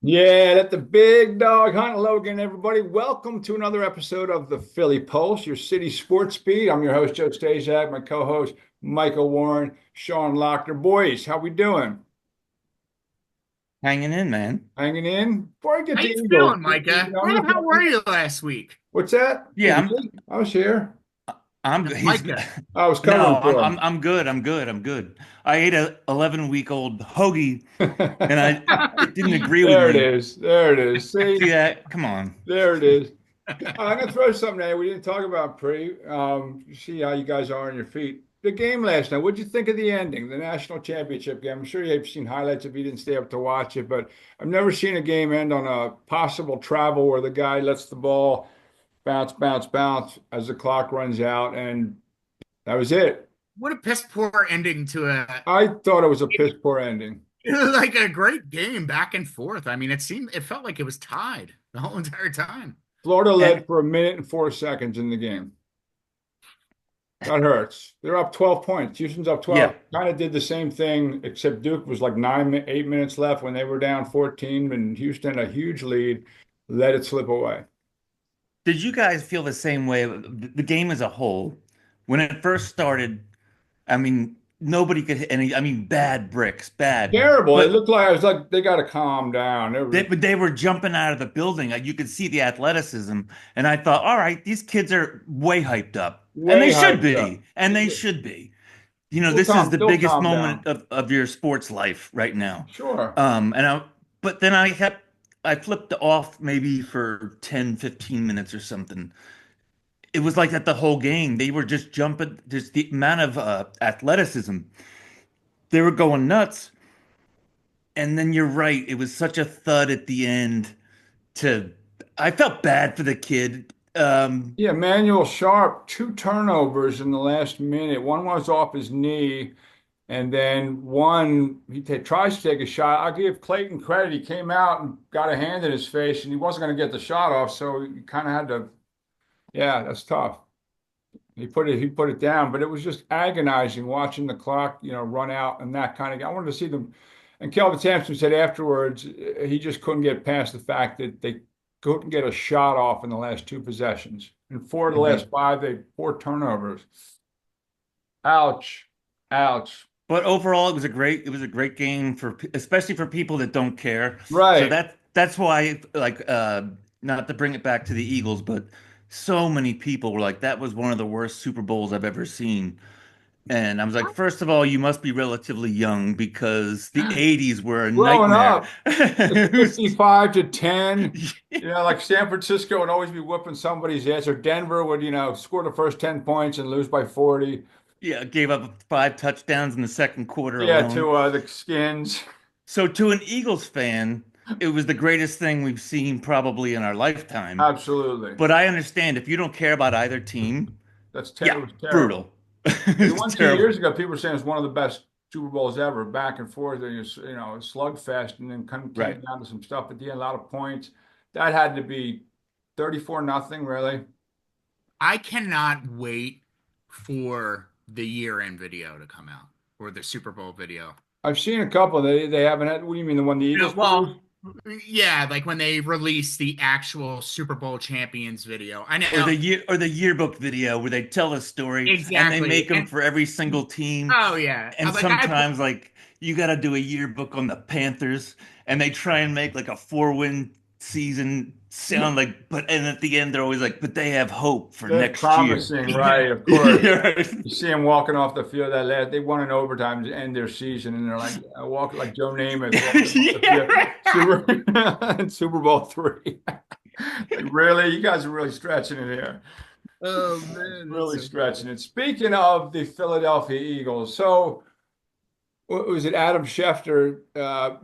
Yeah, let the big dog hunt, Logan, everybody. Welcome to another episode of the Philly Pulse, your city sports beat. I'm your host, Joe Staszak, my co-host, Michael Warren, Sean Lochner. Boys, how we doing? Hanging in, man. Hanging in? Before I get How to you Eagles, feeling, Micah? I'm Where gonna the hell put were you last week? what's that? Yeah, Who, me? I was here. I'm No, good. He's Micah. I was covering no, for him. I'm good. I'm good. I ate a 11-week-old hoagie and it didn't agree with There it me. is. There it is. See See, that? Come on. there it is. I'm gonna throw something at you. We didn't talk about pre. See how you guys are on your feet. The game last night. What'd you think of the ending, the national championship game? I'm sure you've seen highlights if you didn't stay up to watch it, but I've never seen a game end on a possible travel where the guy lets the ball bounce, bounce, bounce as the clock runs out, and that was it. What a piss poor ending to I thought it was a piss poor ending. like a great game back and forth. I mean, it felt like it was tied the whole entire time. Florida And led for a minute and 4 seconds in the game. That hurts. They're up 12 points. Houston's up 12. yeah. Kind of did the same thing, except Duke was like 8 minutes left when they were down 14, and Houston had a huge lead, let it slip away. Did you guys feel the same way? The game as a whole, when it first started, I mean, nobody could hit any, I mean, bad bricks, bad. Terrible. It But looked like I was like, they got to calm down. they were jumping out of the building. Like you could see the athleticism. And I thought, all right, these kids are way hyped up. And Way they should hyped up. be. And they should be. They'll This is calm, the they'll biggest calm moment down. of your sports life right now. Sure. But then I flipped off maybe for 10, 15 minutes or something. It was like that the whole game. They were just jumping, just the amount of athleticism. They were going nuts. And then you're right. It was such a thud at the end to I felt bad for the kid. Yeah, Manuel Sharp, two turnovers in the last minute. One was off his knee. And then one, tries to take a shot. I'll give Clayton credit. He came out and got a hand in his face, and he wasn't going to get the shot off. So he kind of had to, yeah, that's tough. He put it down, but it was just agonizing watching the clock, run out and that kind of. I wanted to see them. And Kelvin Sampson said afterwards he just couldn't get past the fact that they couldn't get a shot off in the last two possessions. And four of the last mhm. five, they four turnovers. Ouch, ouch. But overall, it was a great game for especially for people that don't care. So Right. that's why not to bring it back to the Eagles, but so many people were like that was one of the worst Super Bowls I've ever seen. And I was like, first of all, you must be relatively young because the 80s were a Growing nightmare. up, it's 55 to 10. Like San Francisco would always be whooping somebody's ass, or Denver would, score the first 10 points and lose by 40. Yeah, gave up 5 touchdowns in the second quarter Yeah, alone. to the Skins. So to an Eagles fan, it was the greatest thing we've seen probably in our lifetime. Absolutely. But I understand if you don't care about either team, It yeah, was terrible. brutal. They It's won 2 years terrible. ago. People were saying it's one of the best Super Bowls ever, back and forth, and a slugfest, and then came Right. down to some stuff at the end, a lot of points. That had to be 34 nothing, really. I cannot wait for the year-end video to come out or the Super Bowl video. I've seen a couple. They haven't had. What do you mean, the one the No, Eagles produced? well, yeah, like when they release the actual Super Bowl champions video. I Or know the yearbook video where they tell a story and they make exactly. them And for every single team. oh yeah, And like I sometimes like you got to do a yearbook on the Panthers and they try and make like a 4-win season sound like and at the end they're always like but they have hope for They're next year. promising, yeah. right? Of course. Yeah. You see them walking off the field that last. They won in overtime to end their season, and they're like walk like Joe Namath walking off the Yeah, field. right. Super Bowl three. Like, really, you guys are really stretching it here. Oh man, that's Really so stretching funny. it. Speaking of the Philadelphia Eagles, so was it Adam Schefter,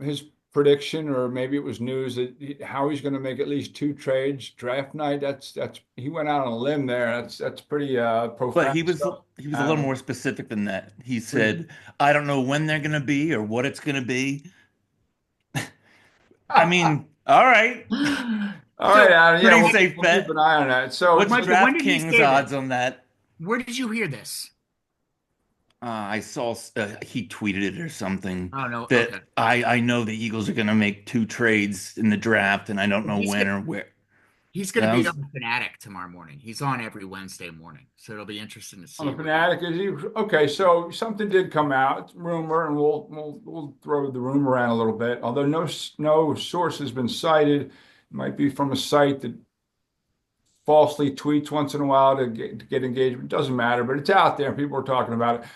his prediction, or maybe it was news that how he's going to make at least two trades draft night? That's he went out on a limb there. That's pretty But profound stuff. he was a little Adam, more specific than that. He what do you- said, "I don't know when they're going to be or what it's going to be." I mean, all right. All right, So Adam. Yeah, Pretty we'll, safe we'll keep an bet. eye on that. So What's Michael, when did he DraftKings say this? odds on that? Where did you hear this? I saw he tweeted it or something Oh no, that okay. I know the Eagles are going to make two trades in the draft, and I don't Well, know when or where. he's gonna That beat was, up a Fanatic tomorrow morning. He's on every Wednesday morning, so it'll be interesting to On the see what he. Fanatic, is he okay? So something did come out, it's rumor, and we'll throw the rumor around a little bit. Although no source has been cited, it might be from a site that falsely tweets once in a while to get engagement. Doesn't matter, but it's out there. People are talking about it.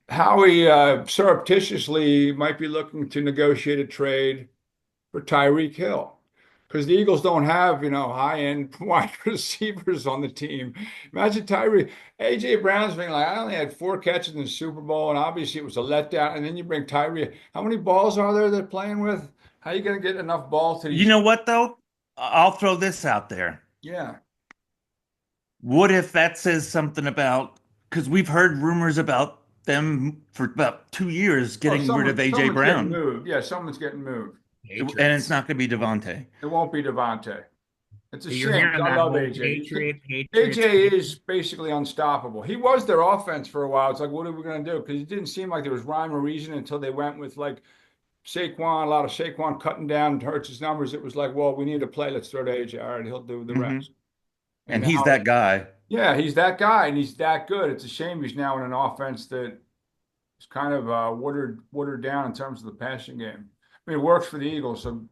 Howie surreptitiously might be looking to negotiate a trade for Tyreek Hill because the Eagles don't have, high-end wide receivers on the team. Imagine Tyreek. AJ Brown's being like, I only had 4 catches in the Super Bowl, and obviously it was a letdown. And then you bring Tyreek. How many balls are there they're playing with? How are you going to get enough ball to you these? know what though? I'll throw this out there. Yeah. What if that says something about, because we've heard rumors about them for about 2 years Oh, getting rid of AJ someone's getting Brown, moved. Yeah, someone's getting moved. and it's Patriots. not going to be Devontae. It won't be Devontae. It's a You're shame hearing because I that love whole AJ. Patriots. AJ is basically unstoppable. He was their offense for a while. It's like, what are we going to do? Because it didn't seem like there was rhyme or reason until they went with like Saquon, a lot of Saquon cutting down Hurts' numbers. It was like, well, we need to play. Let's throw to AJ. All right, he'll do the Hmm. rest. And And he's now, that guy. yeah, he's that guy and he's that good. It's a shame he's now in an offense that is kind of watered down in terms of the passing game. I mean, it works for the Eagles, so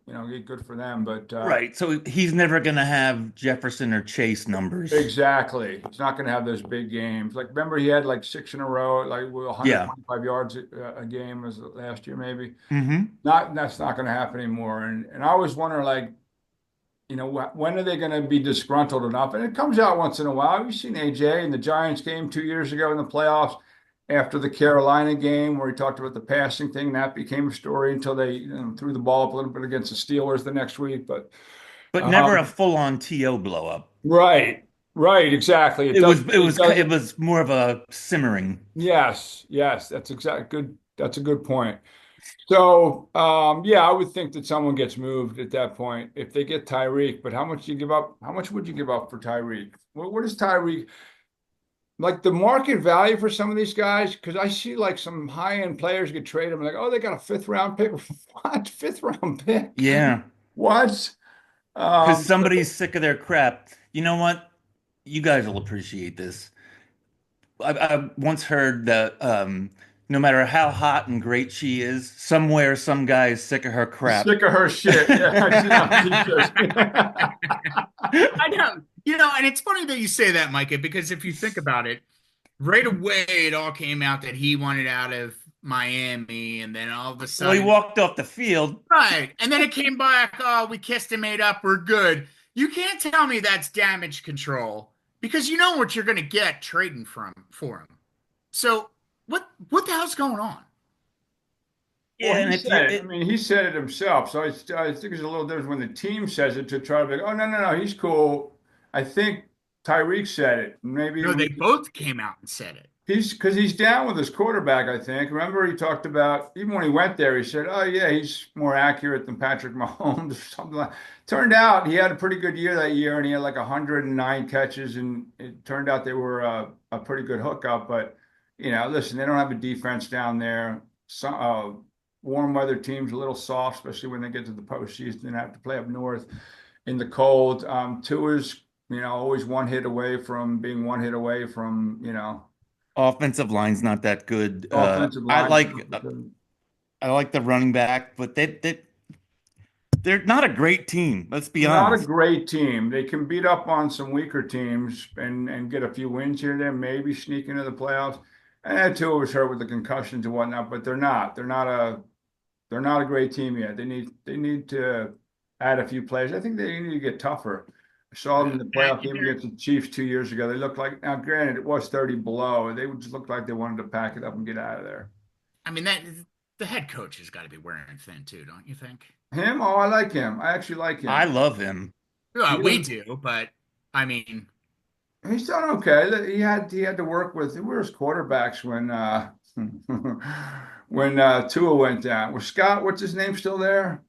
good for them. But Right. So he's never going to have Jefferson or Chase numbers. exactly. He's not going to have those big games. Like, remember, he had like 6 in a row, like with Yeah. 125 yards a game was last year, maybe. Hmm. That's not going to happen anymore. And I always wonder, like, when are they going to be disgruntled enough? And it comes out once in a while. You've seen AJ in the Giants game 2 years ago in the playoffs after the Carolina game where he talked about the passing thing. That became a story until they threw the ball up a little bit against the Steelers the next week. But But never a um, full-on TO blow up. right, right, exactly. It It does. was it It was does. it was more of a simmering. Yes, yes, that's exactly good. That's a good point. So, yeah, I would think that someone gets moved at that point if they get Tyreek. But how much do you give up? How much would you give up for Tyreek? What is Tyreek like the market value for some of these guys? Because I see like some high-end players get traded. I'm like, oh, they got a fifth round pick. What? Fifth round pick? Yeah. What? Because So somebody's sick of their crap. You know what? You guys will appreciate this. I once heard that no matter how hot and great she is, somewhere some guy is sick of her crap. sick of her shit. Yeah, I've seen that on t-shirts. I know. And it's funny that you say that, Micah, because if you think about it, right away it all came out that he wanted out of Miami, and then all of a Well, he sudden, walked off the field. right, and then it came back, oh, we kissed and made up, we're good. You can't tell me that's damage control because you know what you're going to get trading for him. So what the hell's going on? Well, Yeah, he and if you said it. I it, mean, he said it himself. So I think there's a little difference when the team says it to try to be like, oh, no, no, no, he's cool. I think Tyreek said it. Maybe No, they both came out and said it. he's down with his quarterback, I think. Remember, he talked about, even when he went there, he said, oh, yeah, he's more accurate than Patrick Mahomes or something like. Turned out he had a pretty good year that year, and he had like 109 catches, and it turned out they were a pretty good hookup. But, listen, they don't have a defense down there. Warm weather teams a little soft, especially when they get to the postseason and have to play up north in the cold. Tua's, always one hit away from being one hit away from, offensive line's not that good. offensive I line. like I like the running back, but they're not a great team. Let's be They're not a honest. great team. They can beat up on some weaker teams and get a few wins here and there, maybe sneak into the playoffs. And Tua was hurt with the concussions and whatnot, but they're not. They're not a great team yet. They need to add a few players. I think they need to get tougher. I saw them in the playoff game against the Chiefs 2 years ago. They looked like, now granted, it was 30 below. They just looked like they wanted to pack it up and get out of there. I mean, that the head coach has got to be wearing thin too, don't you think? Him? Oh, I like him. I actually like I him. love him. We do, but I mean, He's done okay. He had to work with, who were his quarterbacks when when Tua went down. Was Scott, what's his name, still there?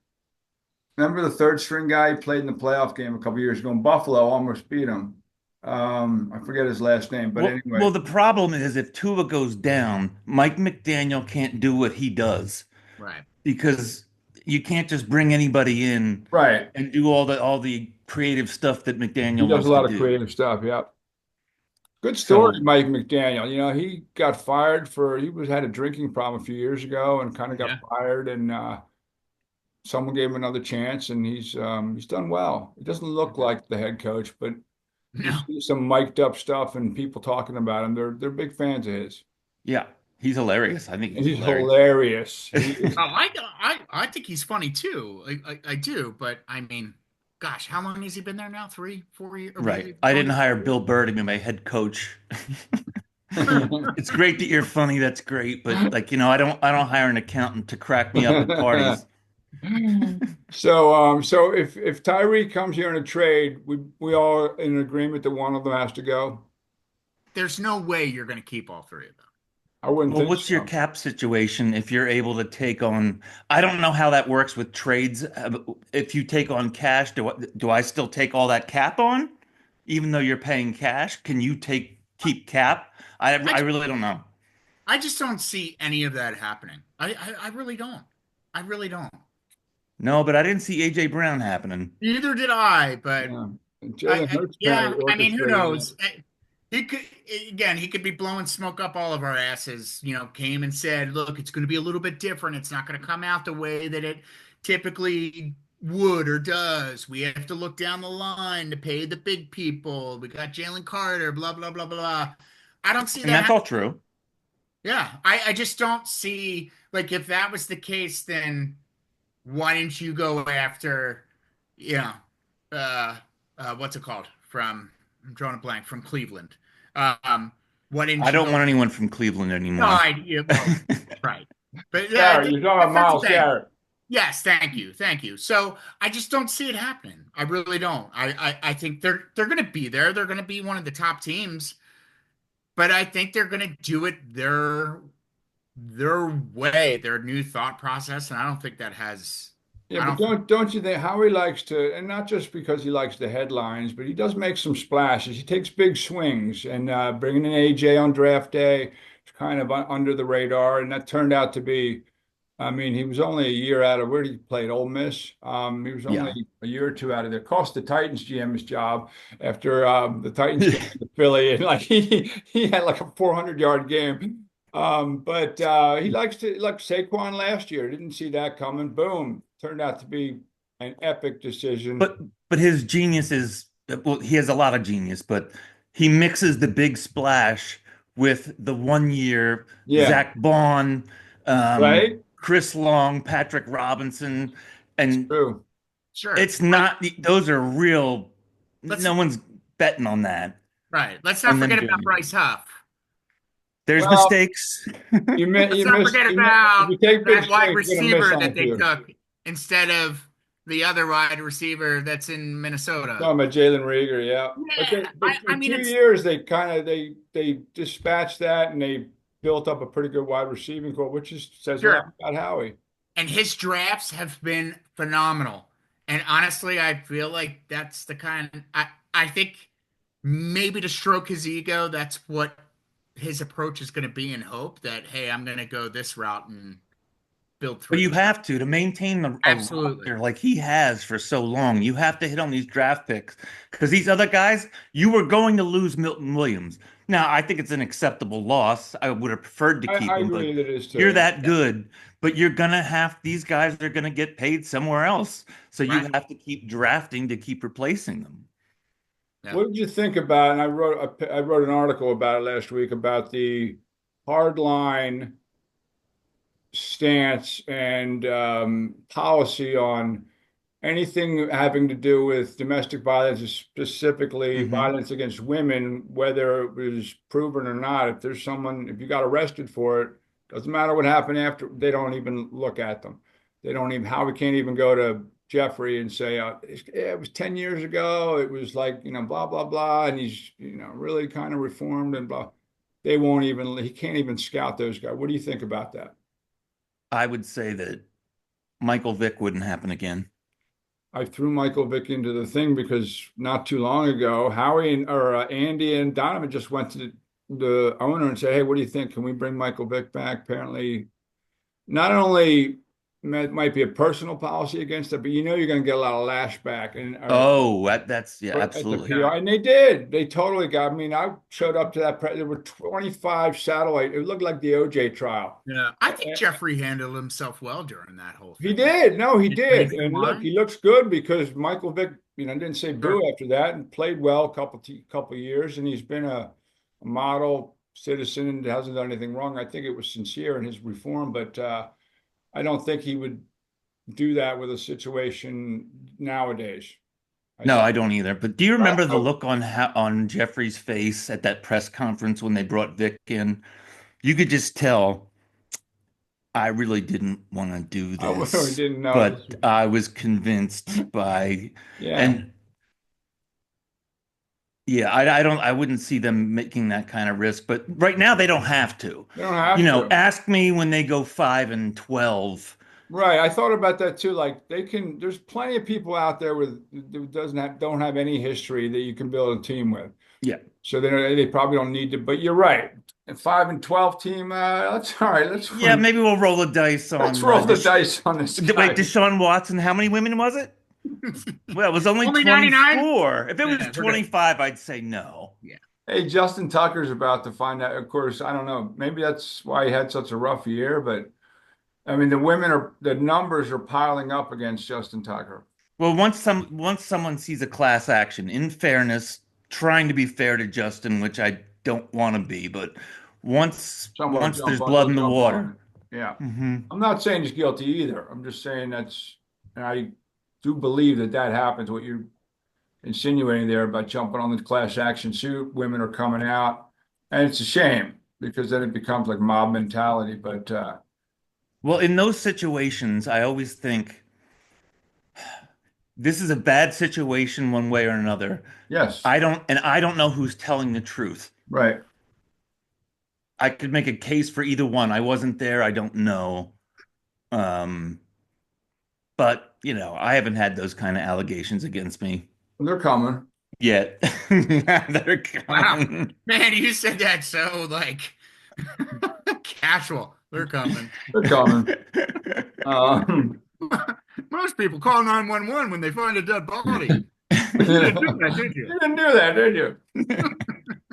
Remember the third string guy he played in the playoff game a couple years ago in Buffalo, almost beat him. I forget his last name, but Well, anyway, the problem is if Tua goes down, Mike McDaniel can't do what he does Right. because you can't just bring anybody in right. and do all the creative stuff that He McDaniel does a wants to lot of do. creative stuff. Yeah. Good story, So, Mike McDaniel. He got fired he had a drinking problem a few years ago and kind of got Yeah. fired and someone gave him another chance and he's done well. He doesn't look Mhm. like the head coach, but you No. see some mic'd up stuff and people talking about him. They're big fans of his. yeah, he's hilarious. I think And he's he's hilarious. hilarious. He is Oh, I think he's funny too. I do, but I mean, gosh, how long has he been there now? 3, 4 years, or Right. maybe I going didn't to hire 4 years? Bill Burr to be my head coach. It's great that you're funny, that's great, but like, I don't hire an accountant to crack me up at parties. So if Tyreek comes here in a trade, we all in agreement that one of them has to go. There's no way you're going to keep all three of them. I wouldn't Well, think what's your so. cap situation if you're able to take on, I don't know how that works with trades. If you take on cash, do I still take all that cap on, even though you're paying cash? Can you keep cap? I I I really don't know. I just don't see any of that happening. I really don't. I really don't. No, but I didn't see AJ Brown happening. Neither did I, but Yeah. And Jalen Hurts apparently yeah, I mean, who orchestrated that. knows? He could again, he could be blowing smoke up all of our asses. Came and said, "Look, it's going to be a little bit different. It's not going to come out the way that it typically would or does. We have to look down the line to pay the big people. We got Jalen Carter, blah blah blah blah." I don't see And that that's all happening. true. Yeah, I just don't see, like, if that was the case, then why didn't you go after, you know, uh, what's it called I'm drawing a blank, from Cleveland. Um, why I didn't you don't go? want anyone from Cleveland No, anymore. well, right, but Garrett, you're talking about that's the Miles thing. Garrett. Yes, thank you. So I just don't see it happening. I really don't. I think they're going to be there. They're going to be one of the top teams, but I think they're going to do it their way, their new thought process, and I don't think that has. Yeah, I but don't think. don't you think Howie likes to, and not just because he likes the headlines, but he does make some splashes. He takes big swings, and bringing in AJ on draft day is kind of under the radar, and that turned out to be. I mean, he was only a year out of where did he play at Ole Miss. He was only Yeah. a year or two out of there. Cost the Titans GM his job after the Titans came to Philly, and like he had like a 400-yard game. But he likes to like Saquon last year. Didn't see that coming. Boom, turned out to be an epic decision. But but his genius is, well, he has a lot of genius, but he mixes the big splash with the 1 year Yeah, Zach Bond, right. Chris Long, Patrick Robinson, It's and true. Sure. it's not, those are real. Let's No one's betting on that, right. Let's not on them forget doing about it. Bryce Huff. There's Well, mistakes. Let's not forget if about you take big that wide swings, you're gonna miss receiver on a that they few. took instead of the other wide receiver that's in Minnesota. Talking about Jalen Rieger, yeah. Yeah, But for I mean, 2 years they kind of they dispatched that and they built up a pretty good wide receiving core, which just says a lot sure. about Howie. And his drafts have been phenomenal. And honestly, I feel like that's the kind I think maybe to stroke his ego, that's what his approach is going to be, and hope that, hey, I'm going to go this route and build But through. you have to maintain a Absolutely. roster like he has for so long. You have to hit on these draft picks because these other guys, you were going to lose Milton Williams. Now, I think it's an acceptable loss. I would have preferred to keep I him, but agree that it is you're too. that good. But you're gonna have, these guys are gonna get paid somewhere else. So Right. you have to keep drafting to keep replacing them. Yeah. What did you think about? And I wrote an article about it last week about the hard line stance and policy on anything having to do with domestic violence, specifically Hmm. violence against women, whether it was proven or not. If you got arrested for it, doesn't matter what happened after, they don't even look at them. They don't even, How we can't even go to Jeffrey and say, it was 10 years ago. It was like, blah, blah, blah. And he's, really kind of reformed and blah. He can't even scout those guys. What do you think about that? I would say that Michael Vick wouldn't happen again. I threw Michael Vick into the thing because not too long ago, Howie and or Andy and Donovan just went to the owner and said, "Hey, what do you think? Can we bring Michael Vick back?" Apparently, not only might be a personal policy against it, but you're going to get a lot of lashback and Oh, that's yeah, at the absolutely. PR, and they did. They totally got. I mean, I showed up to that. There were 25 satellite. It looked like the OJ trial. Yeah, I think Jeffrey handled himself well during that whole He thing. did. No, he Did change did. their And look, mind. he looks good because Michael Vick, didn't say boo Sure. after that and played well a couple years. And he's been a model citizen and hasn't done anything wrong. I think it was sincere in his reform, but I don't think he would do that with a situation nowadays. I No, think. I don't either. But do you remember the Oh, look on Jeffrey's face at that press conference when they brought Vic in? You could just tell I really didn't want to do I really this, didn't know this. but I was convinced by, Yeah, and yeah, I wouldn't see them making that kind of risk. But right now they don't have to. they don't have to. Ask me when they go 5-12. Right. I thought about that too. Like there's plenty of people out there who don't have any history that you can build a team with. Yeah. So they probably don't need to. But you're right. A 5-12 team. That's all right. Yeah, maybe we'll roll the dice Let's on roll the dice on this wait, guy. Deshaun Watson. How many women was it? Well, it was only Only 99? 24. If it was Yeah, we're good. 25, I'd say no. Yeah. Hey, Justin Tucker's about to find out. Of course, I don't know. Maybe that's why he had such a rough year. But I mean, the numbers are piling up against Justin Tucker. Well, once someone sees a class action, in fairness, trying to be fair to Justin, which I don't want to be, but Someone will once jump there's on. blood They'll in the jump on water. it. Yeah. Hmm. I'm not saying he's guilty either. I'm just saying and I do believe that happens. What you're insinuating there about jumping on the class action suit, women are coming out, and it's a shame because then it becomes like mob mentality. But Well, in those situations, I always think this is a bad situation one way or another. yes, I don't know who's telling the truth. right. I could make a case for either one. I wasn't there. I don't know. Um, but I haven't had those kind of allegations against me They're coming. yet. They're Wow. coming. Man, you said that so like casual. They're coming. They're coming. Um, Most people call 911 when they find a dead body. But you didn't do that, you did you? didn't do that, did you?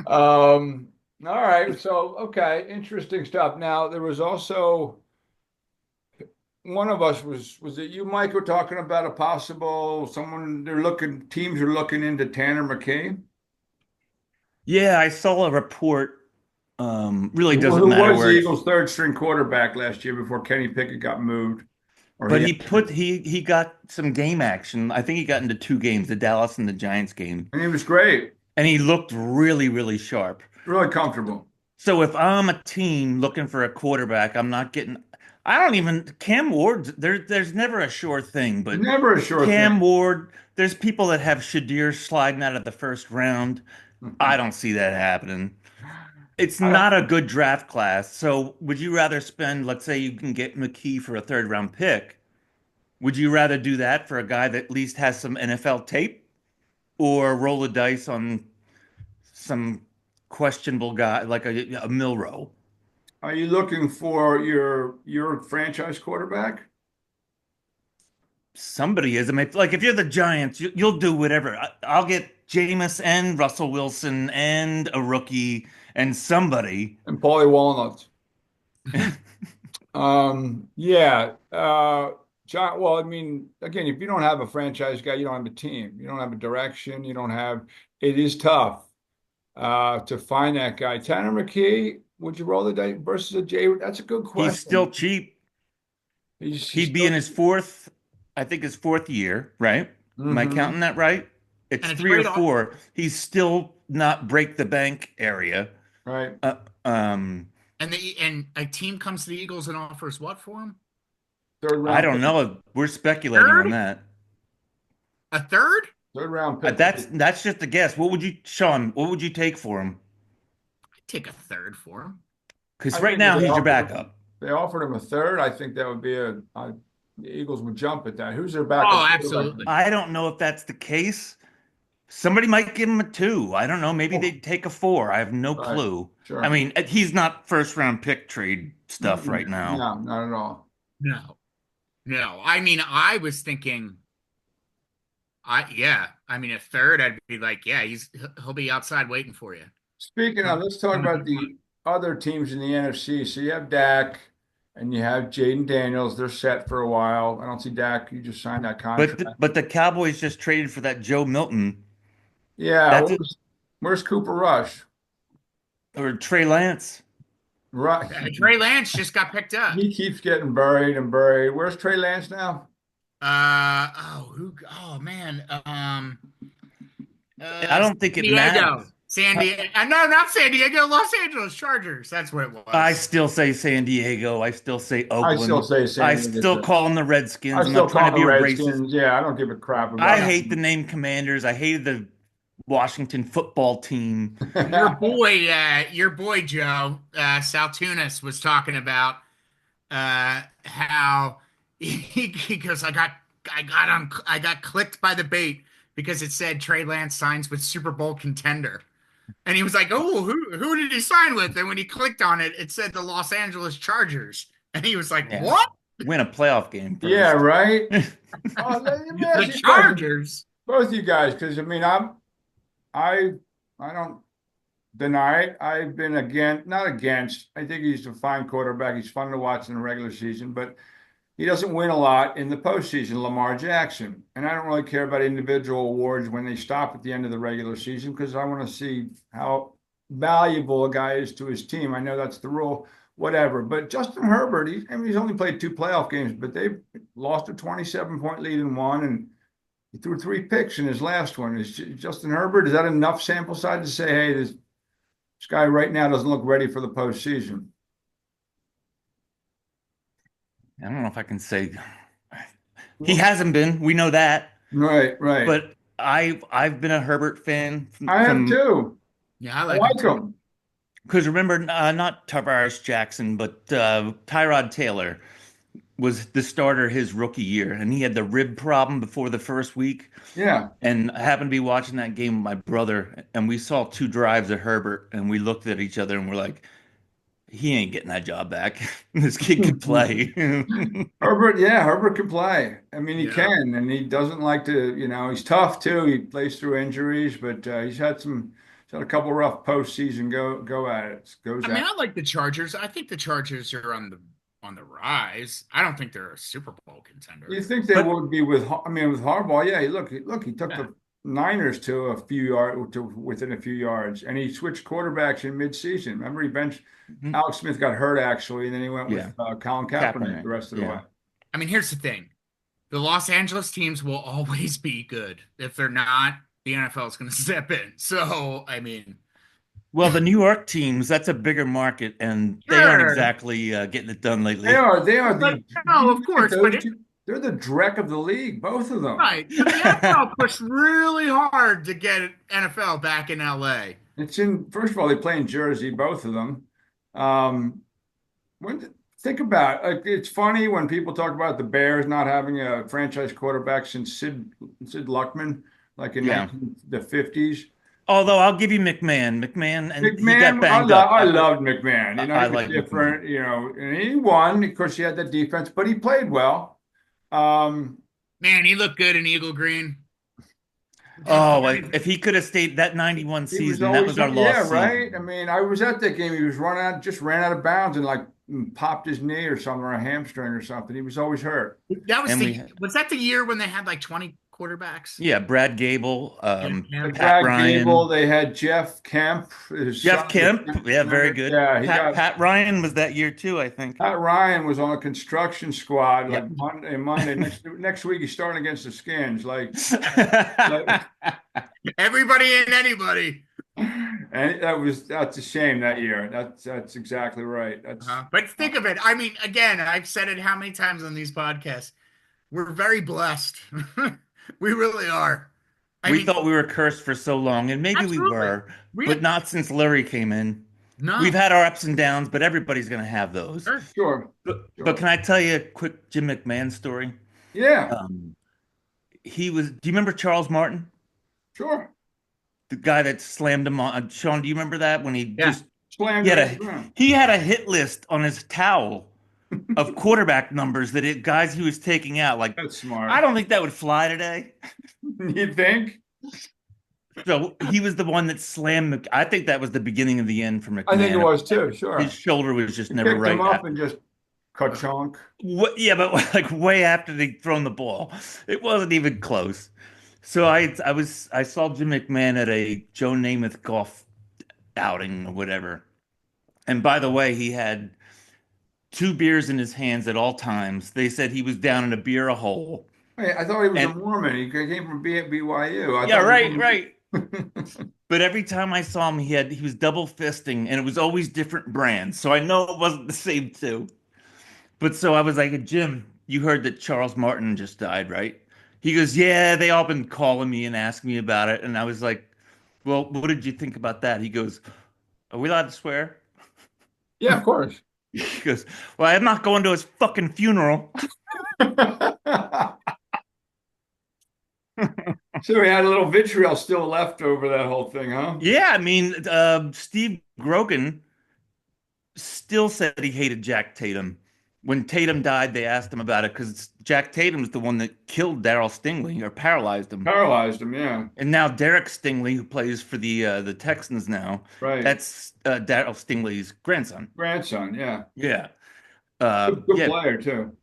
Um, all right. So, okay, interesting stuff. Now, there was also one of us was it you, Mike, were talking about a possible someone teams are looking into Tanner McKee, Yeah, I saw a report. Really doesn't who matter was the where it, Eagles' third string quarterback last year before Kenny Pickett got moved, or but he he actually, put he got some game action. I think he got into two games, the Dallas and the Giants game, and he was great, and he looked really, really sharp. really comfortable. So if I'm a team looking for a quarterback, I'm not getting. I don't even Cam Ward. There's never a sure thing, but Never a sure Cam thing. Ward. There's people that have Shadir sliding out of the first round. I don't see that happening. It's I don't. not a good draft class. So would you rather spend, let's say you can get McKee for a third round pick? Would you rather do that for a guy that at least has some NFL tape or roll the dice on some questionable guy like a Milrow? Are you looking for your franchise quarterback? Somebody is. I mean, like if you're the Giants, you'll do whatever. I'll get Jameis and Russell Wilson and a rookie and somebody. And Paulie Walnuts. Yeah. John, well, I mean, again, if you don't have a franchise guy, you don't have a team. You don't have a direction. It is tough to find that guy. Tanner McKee, would you roll the dice versus a Jay? That's a good He's still question. cheap. He's He'd be in still, his fourth, I think his fourth year, right? Am I hmm counting that right? It's And it's three or great off four. He's still not break the bank area. right. Uh, um, and a team comes to the Eagles and offers what for him? Third I round don't pick. know. We're speculating on Third? that. A third? Third round pick. That's just a guess. What would you, Sean? What would you take for him? I'd take a third for him. Because I right think if now he's your backup. they offered him a third, I think that would be the Eagles would jump at that. Who's their backup Oh, quarterback? absolutely. I don't know if that's the case. Somebody might give him a 2. I don't know. Maybe Oh, they'd take a 4. I have no right. clue. I Sure. mean, he's not first round pick trade stuff right now. No, not at all. No, no. I mean, I was thinking, yeah. I mean, a third, I'd be like, yeah, he'll be outside waiting for you. Speaking of, let's talk about the other teams in the NFC. So you have Dak and you have Jaden Daniels. They're set for a while. I don't see Dak. You just signed that But contract. the Cowboys just traded for that Joe Milton. Yeah. That's it. Where's Cooper Rush? Or Trey Lance. Right. Trey Lance just got picked up. He keeps getting buried and buried. Where's Trey Lance now? Oh man. I don't think San it Diego. matters. San Diego. No, not San Diego. Los Angeles Chargers. That's what it was. I still say San Diego. I still say I still Oakland. say San I Diego. still call them the Redskins. I I'm still not trying call to them be the a racist. Redskins. Yeah, I don't give a crap I about hate the name Commanders. I hated the Washington football team. Your boy Joe Saltunis was talking about how he goes, I got clicked by the bait because it said Trey Lance signs with Super Bowl contender. And he was like, "Oh, who did he sign with?" And when he clicked on it, it said the Los Angeles Chargers. And he was like, Yeah. "What? Win a playoff game first. Yeah, right. Let me ask The you a question, Chargers?" both of you guys, because I mean, I don't deny it. I've been not against. I think he's a fine quarterback. He's fun to watch in the regular season, but he doesn't win a lot in the postseason, Lamar Jackson. And I don't really care about individual awards when they stop at the end of the regular season because I want to see how valuable a guy is to his team. I know that's the rule, whatever. But Justin Herbert, he's only played 2 playoff games, but they've lost a 27-point lead in one, and he threw 3 picks in his last one. Is Justin Herbert, is that enough sample size to say, hey, this guy right now doesn't look ready for the postseason? I don't know if I can say he hasn't been. We know that. Right. But I've been a Herbert fan I have too. Yeah, I I like like him. him. because remember not Tavares Jackson, but Tyrod Taylor was the starter his rookie year, and he had the rib problem before the first week. Yeah. And I happened to be watching that game with my brother, and we saw 2 drives of Herbert, and we looked at each other and we're like, he ain't getting that job back. This kid could play. Herbert can play. I mean, he Yeah. can, and he doesn't like to, he's tough too. He plays through injuries, but he's had a couple rough postseason go at it. I mean, I like the Chargers. I think the Chargers are on the rise. I don't think they're a Super Bowl contender. You think they would be with Harbaugh? Yeah, he took the Niners to within a few yards, and he switched quarterbacks in midseason. Remember, he benched Alex Smith, got hurt actually, and then he went with Colin Kaepernick the rest of the way. I mean, here's the thing: the Los Angeles teams will always be good. If they're not, the NFL is going to step in. So, I mean, Well, the New York teams, that's a bigger market, and they aren't exactly getting it done lately. They are no, of course, but they're the dreck of the league, both of them. right. The NFL pushed really hard to get NFL back in LA. First of all, they play in Jersey, both of them. Think about it. It's funny when people talk about the Bears not having a franchise quarterback since Sid Luckman, like in the 50s. Although I'll give you McMahon. And he got banged up. I loved McMahon. He was like different, McMahon. And he won. Of course, he had the defense, but he played well. Man, he looked good in Eagle Green. Oh, if he could have stayed that 91 season, that was our loss. Yeah, right. I mean, I was at that game. He was ran out of bounds and popped his knee or something, or a hamstring or something. He was always hurt. That was that the year when they had like 20 quarterbacks? Yeah, Brad Gable, Pat Ryan. Gable, they had Jeff Kemp. Very good. Yeah, Pat Ryan was that year too, I think. Pat Ryan was on a construction squad like Monday. Next week he's starting against the Skins. Everybody and anybody. And that's a shame that year. That's exactly right. But think of it. I mean, again, I've said it how many times on these podcasts. We're very blessed. We really are. We thought we were cursed for so long, and maybe we were, but not since Larry came in. We've No. had our ups and downs, but everybody's going to have those. Sure. Sure, But sure. can I tell you a quick Jim McMahon story? Yeah, Um, do you remember Charles Martin? sure. The guy that slammed him on, Sean, do you remember that when Yeah. Slammed he him had into the a, ground. he had a hit list on his towel of quarterback numbers guys he was taking out. Like, That's I smart. don't think that would fly today. You think? So he was the one that slammed I think that was the beginning of the end for I think it McMahon. was too, His sure. shoulder was just He never picked him right up after. and just ka-chunk. Yeah, but like way after they'd thrown the ball. It wasn't even close. So I saw Jim McMahon at a Joe Namath golf outing or whatever. And by the way, he had two beers in his hands at all times. They said he was down in a beer a hole. Hey, I thought he was a And Mormon. He came from BYU. I yeah, thought right, right. Mormon. But every time I saw him, he was double fisting, and it was always different brands. So I know it wasn't the same two. But so I was like, Jim, you heard that Charles Martin just died, right? He goes, yeah, they all been calling me and asking me about it. And I was like, well, what did you think about that? He goes, are we allowed to swear? Yeah, of course. He goes, well, I'm not going to his fucking funeral. So he had a little vitriol still left over that whole thing, huh? Yeah, I mean, Steve Grogan still said he hated Jack Tatum. When Tatum died, they asked him about it because Jack Tatum's the one that killed Darryl Stingley or paralyzed him. Paralyzed him, yeah. And now Derek Stingley, who plays for the Texans now, Right. that's Darryl Stingley's grandson. Grandson, yeah. Yeah. Good Yeah. player too.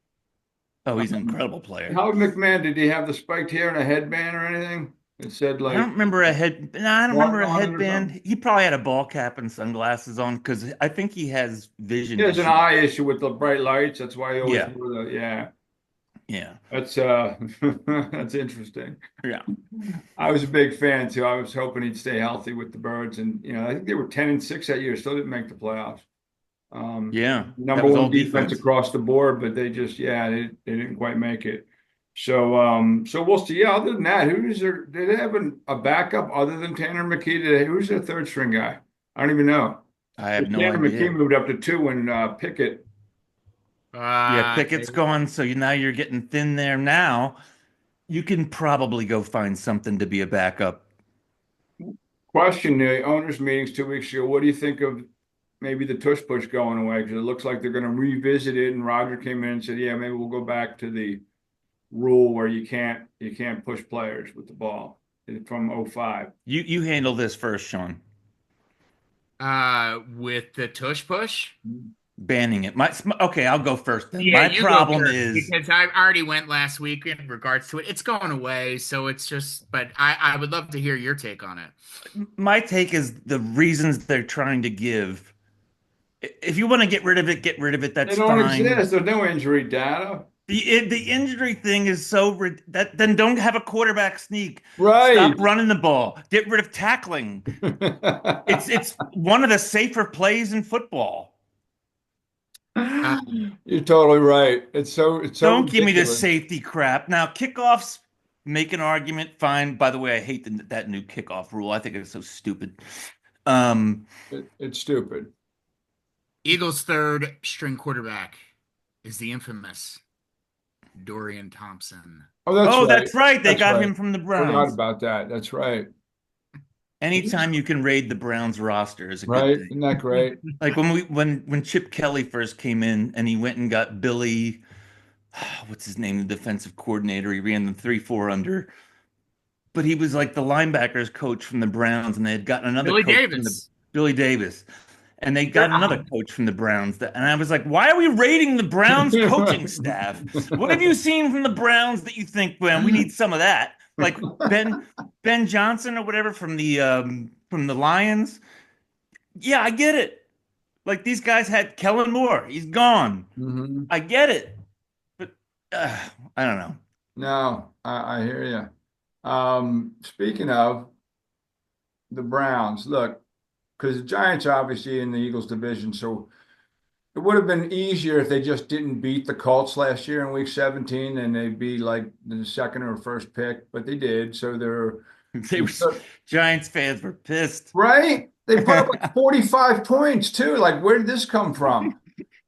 Oh, he's an Um, incredible player. Howard McMahon, did he have the spiked hair and a headband or anything? It said I don't like remember a head. No, I don't remember Martin a on it or something. headband. He probably had a ball cap and sunglasses on because I think he has He vision has an issues. eye issue with the bright lights. That's why he always Yeah. wore the, yeah. Yeah. That's that's interesting. Yeah. I was a big fan too. I was hoping he'd stay healthy with the Birds, and I think they were 10-6 that year. Still didn't make the playoffs. Yeah. That Number was one all defense defense. across the board, but they just they didn't quite make it. So so we'll see. Yeah, other than that, who's their did they have a backup other than Tanner McKee? Who's their third string guy? I don't even know. I have no Tanner McKee idea. moved up to two when Pickett. Yeah, Uh, Pickett's gone, so now you're getting thin there. Now you can probably go find something to be a backup. Questioned the owners' meetings 2 weeks ago. What do you think of maybe the tush push going away? Because it looks like they're going to revisit it. And Roger came in and said, "Yeah, maybe we'll go back to the rule where you can't push players with the ball from '05." You handle this first, Sean. with the tush push. Banning it. Okay, I'll go first then. Yeah, My you go problem first is because I already went last week in regards to it. It's going away, so it's just. But I would love to hear your take on it. my take is the reasons they're trying to give. If you want to get rid of it, get rid of it. They That's don't fine. exist. There's no injury data. The injury thing is that then don't have a quarterback sneak. Stop Right. running the ball. Get rid of tackling. It's one of the safer plays in football. Uh, You're totally right. It's so Don't give me this ridiculous. safety crap. Now, kickoffs, make an argument, fine. By the way, I hate that new kickoff rule. I think it's so stupid. Um, It's stupid. Eagles' third string quarterback is the infamous Dorian Thompson. Oh, that's oh, right. that's right. They That's got right. him from the Forgot Browns. about that. That's right. Anytime you can raid the Browns roster is a good Right? thing. Isn't that great? Like when Chip Kelly first came in and he went and got Billy, what's his name, the defensive coordinator. He ran them 3-4 under, but he was like the linebackers coach from the Browns, and they had gotten another Billy coach from the Davis. Billy Davis, and they got another God. coach from the Browns. And I was like, why are we raiding the Browns coaching staff? What have you seen from the Browns that you think, well, we need some of that? Like Ben Johnson or whatever from the Lions. Yeah, I get it. Like these guys had Kellen Moore. He's gone. Hmm. I get it. But I don't know. No, I hear you. Speaking of the Browns, look, because the Giants are obviously in the Eagles division, so it would have been easier if they just didn't beat the Colts last year in Week 17, and they'd be like the second or pick, but they did. So they're They were Giants fans were pissed. right. They put up like 45 points too. Like, where did this come from?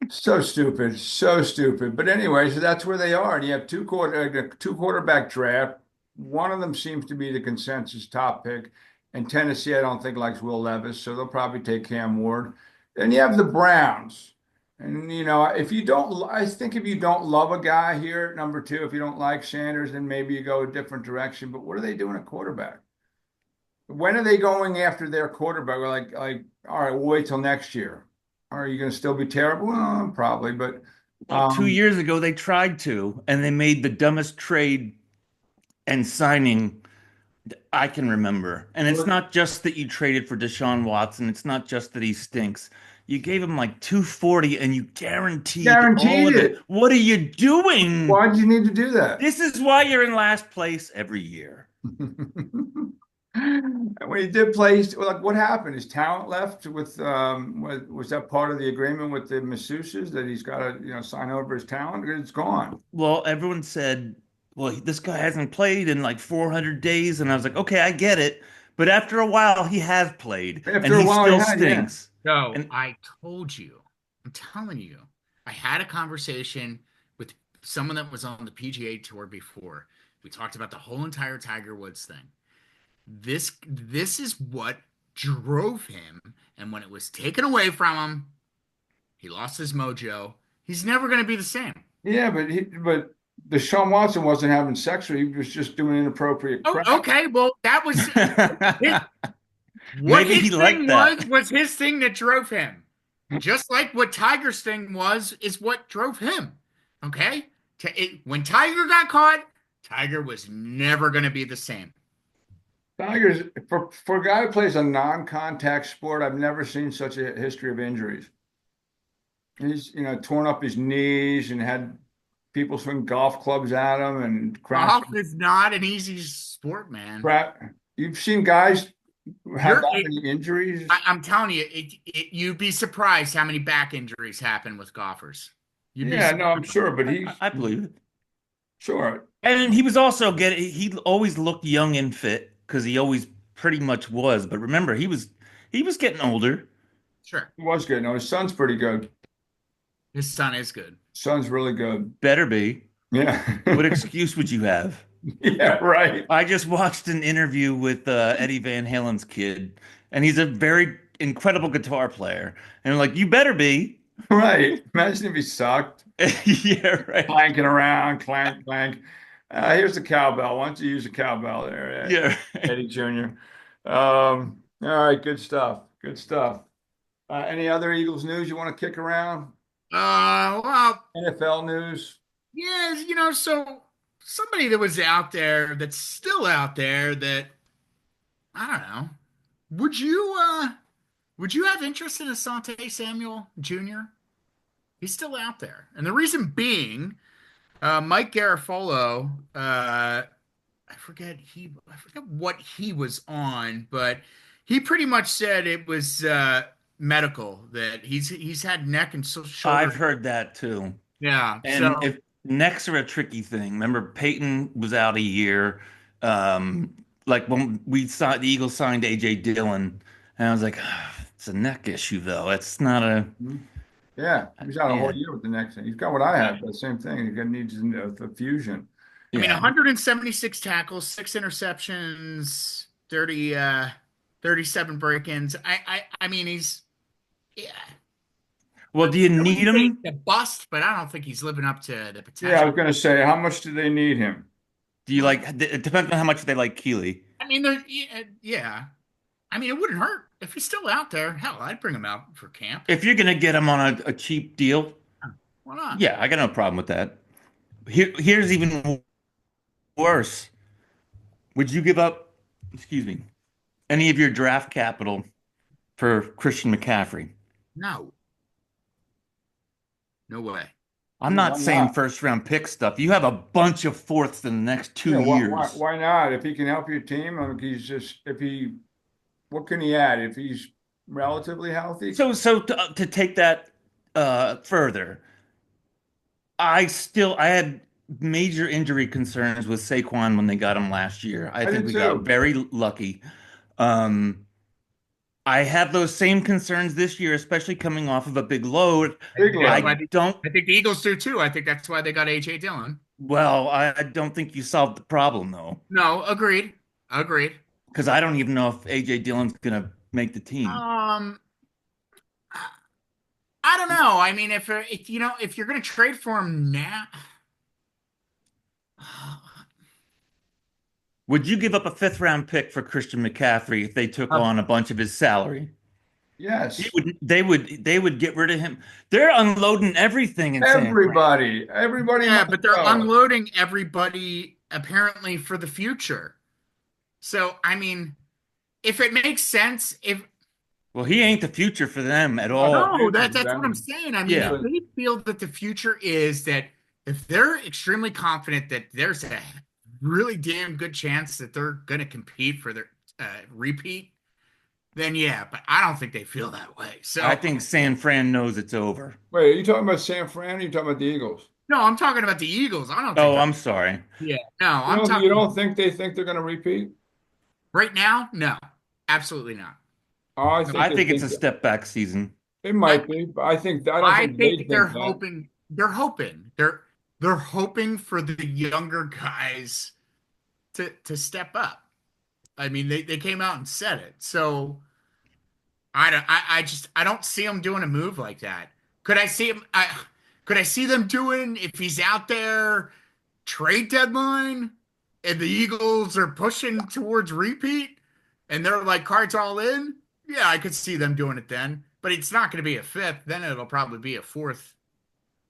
So stupid, so stupid. But anyway, so that's where they are. And you have two quarterback draft. One of them seems to be the consensus top pick. And Tennessee, I don't think likes Will Levis, so they'll probably take Cam Ward. Then you have the Browns. And if you don't, I think if you don't love a guy here at number two, if you don't like Sanders, then maybe you go a different direction. But what are they doing at quarterback? When are they going after their quarterback? We're like, all right, we'll wait till next year. Are you going to still be terrible? Well, probably, but Well, two um, years ago they tried to, and they made the dumbest trade and signing I can remember. And it's look, not just that you traded for Deshaun Watson. It's not just that he stinks. You gave him like 240 and you guaranteed all guaranteed of it. it. What are you doing? Why did you need to do that? This is why you're in last place every year. And when he did play, like what happened? His talent left with was that part of the agreement with the masseuses that he's got to sign over his talent? It's gone. Well, everyone said, well, this guy hasn't played in like 400 days. And I was like, okay, I get it. But after a while, he has played and After a he while, he still had, yeah. stinks. So And I told you, I'm telling you, I had a conversation with someone that was on the PGA Tour before. We talked about the whole entire Tiger Woods thing. This is what drove him, and when it was taken away from him, he lost his mojo. He's never going to be the same. Yeah, but Deshaun Watson wasn't having sex with. He was just doing inappropriate Oh, crap. okay. Well, that was his, what maybe his he liked thing that. was his thing that drove him. Just like what Tiger's thing was, is what drove him. Okay? When Tiger got caught, Tiger was never going to be the same. Tigers for a guy who plays a non-contact sport, I've never seen such a history of injuries. He's torn up his knees and had people swing golf clubs at him and Golf is not an easy sport, man. crap. You've seen guys have You're, that it, many injuries? I'm telling you, you'd be surprised how many back injuries happen with golfers. You'd be Yeah, no, I'm surprised. sure, but he's I believe it. sure. And he was also he always looked young and fit because he always pretty much was. But remember, he was getting older. Sure. He was good. No, his son's pretty good. His son is good. Son's really good. Better be. Yeah. What excuse would you have? Yeah, right. I just watched an interview with Eddie Van Halen's kid, and he's a very incredible guitar player. And I'm like, you better be. Right. Imagine if he sucked, Yeah, right. clanking around, clank, clank. Here's the cowbell. Why don't you use the cowbell there, Yeah. Right. Eddie Jr. All right, good stuff. Good stuff. Any other Eagles news you want to kick around? Well, NFL news? yeah, so somebody that was out there that's still out there that I don't know. Would you have interest in Asante Samuel Jr.? He's still out there. And the reason being, Mike Garafolo, I forget what he was on, but he pretty much said it was medical, that he's had neck and I've shoulder. heard that too. Yeah. And So if necks are a tricky thing. Remember, Peyton was out a year. Like when the Eagles signed AJ Dillon, and I was like, "Ah, it's a neck issue though. It's not a Mhm. Yeah, he's out a whole yeah, year with the next thing. He's got what I have, the same thing. Needs the fusion. I mean, yeah. 176 tackles, 6 interceptions, 37 break-ins. I mean, yeah. Well, do you I need wouldn't say him? he's a bust, but I don't think he's living up to the Yeah, I was potential. going to say, how much do they need him? Do you like? It depends on how much they like Keeley. I mean, yeah. I mean, it wouldn't hurt if he's still out there. Hell, I'd bring him out for camp. If you're gonna get him on a cheap deal, Why not? yeah, I got no problem with that. Here's even worse. Would you give up, excuse me, any of your draft capital for Christian McCaffrey? No, no way. I'm Why not saying not? first round pick stuff. You have a bunch of fourths in the next Yeah, two years. why not? If he can help your team, I mean, what can he add if he's relatively healthy? So to take that further, I had major injury concerns with Saquon when they got him last year. I I think did we got too. very lucky. Um, I have those same concerns this year, especially coming off of a big load. I Big think that's I why load. don't, I think the Eagles do too. I think that's why they got AJ Dillon. well, I don't think you solved the problem though, No, agreed. Agreed. because I don't even know if AJ Dillon's gonna make the team. Um, I don't know. I mean, if if you're gonna trade for him now, Would you give up a fifth round pick for Christian McCaffrey if they took uh, on a bunch of his salary? Yes. They would get rid of him. They're unloading everything in San Fran. Everybody yeah, must but they're go. unloading everybody apparently for the future. So, I mean, if it makes sense, if Well, he ain't the future for them at Not the all. no, future for that's what I'm them. saying. I mean, if Yeah. they feel that the future is that if they're extremely confident that there's a really damn good chance that they're going to compete for their repeat, then yeah, but I don't think they feel that way. I So, think San Fran knows it's over. Wait, are you talking about San Fran or are you talking about the Eagles? no, I'm talking about the Eagles. I don't think Oh, they're, I'm sorry. yeah, no, You I'm don't you talking don't think they think they're going to repeat? right now, no, absolutely not. Oh, I No, think I they think it's think a that. step back season. It I, might be, but I don't I think they think they're think that. hoping, they're hoping for the younger guys to step up. I mean, they came out and said it. So I don't see him doing a move like that. Could I see him could I see them doing if he's out there trade deadline and the Eagles are pushing towards repeat and they're like cards all in? Yeah, I could see them doing it then. But it's not going to be a fifth, then it'll probably be a fourth.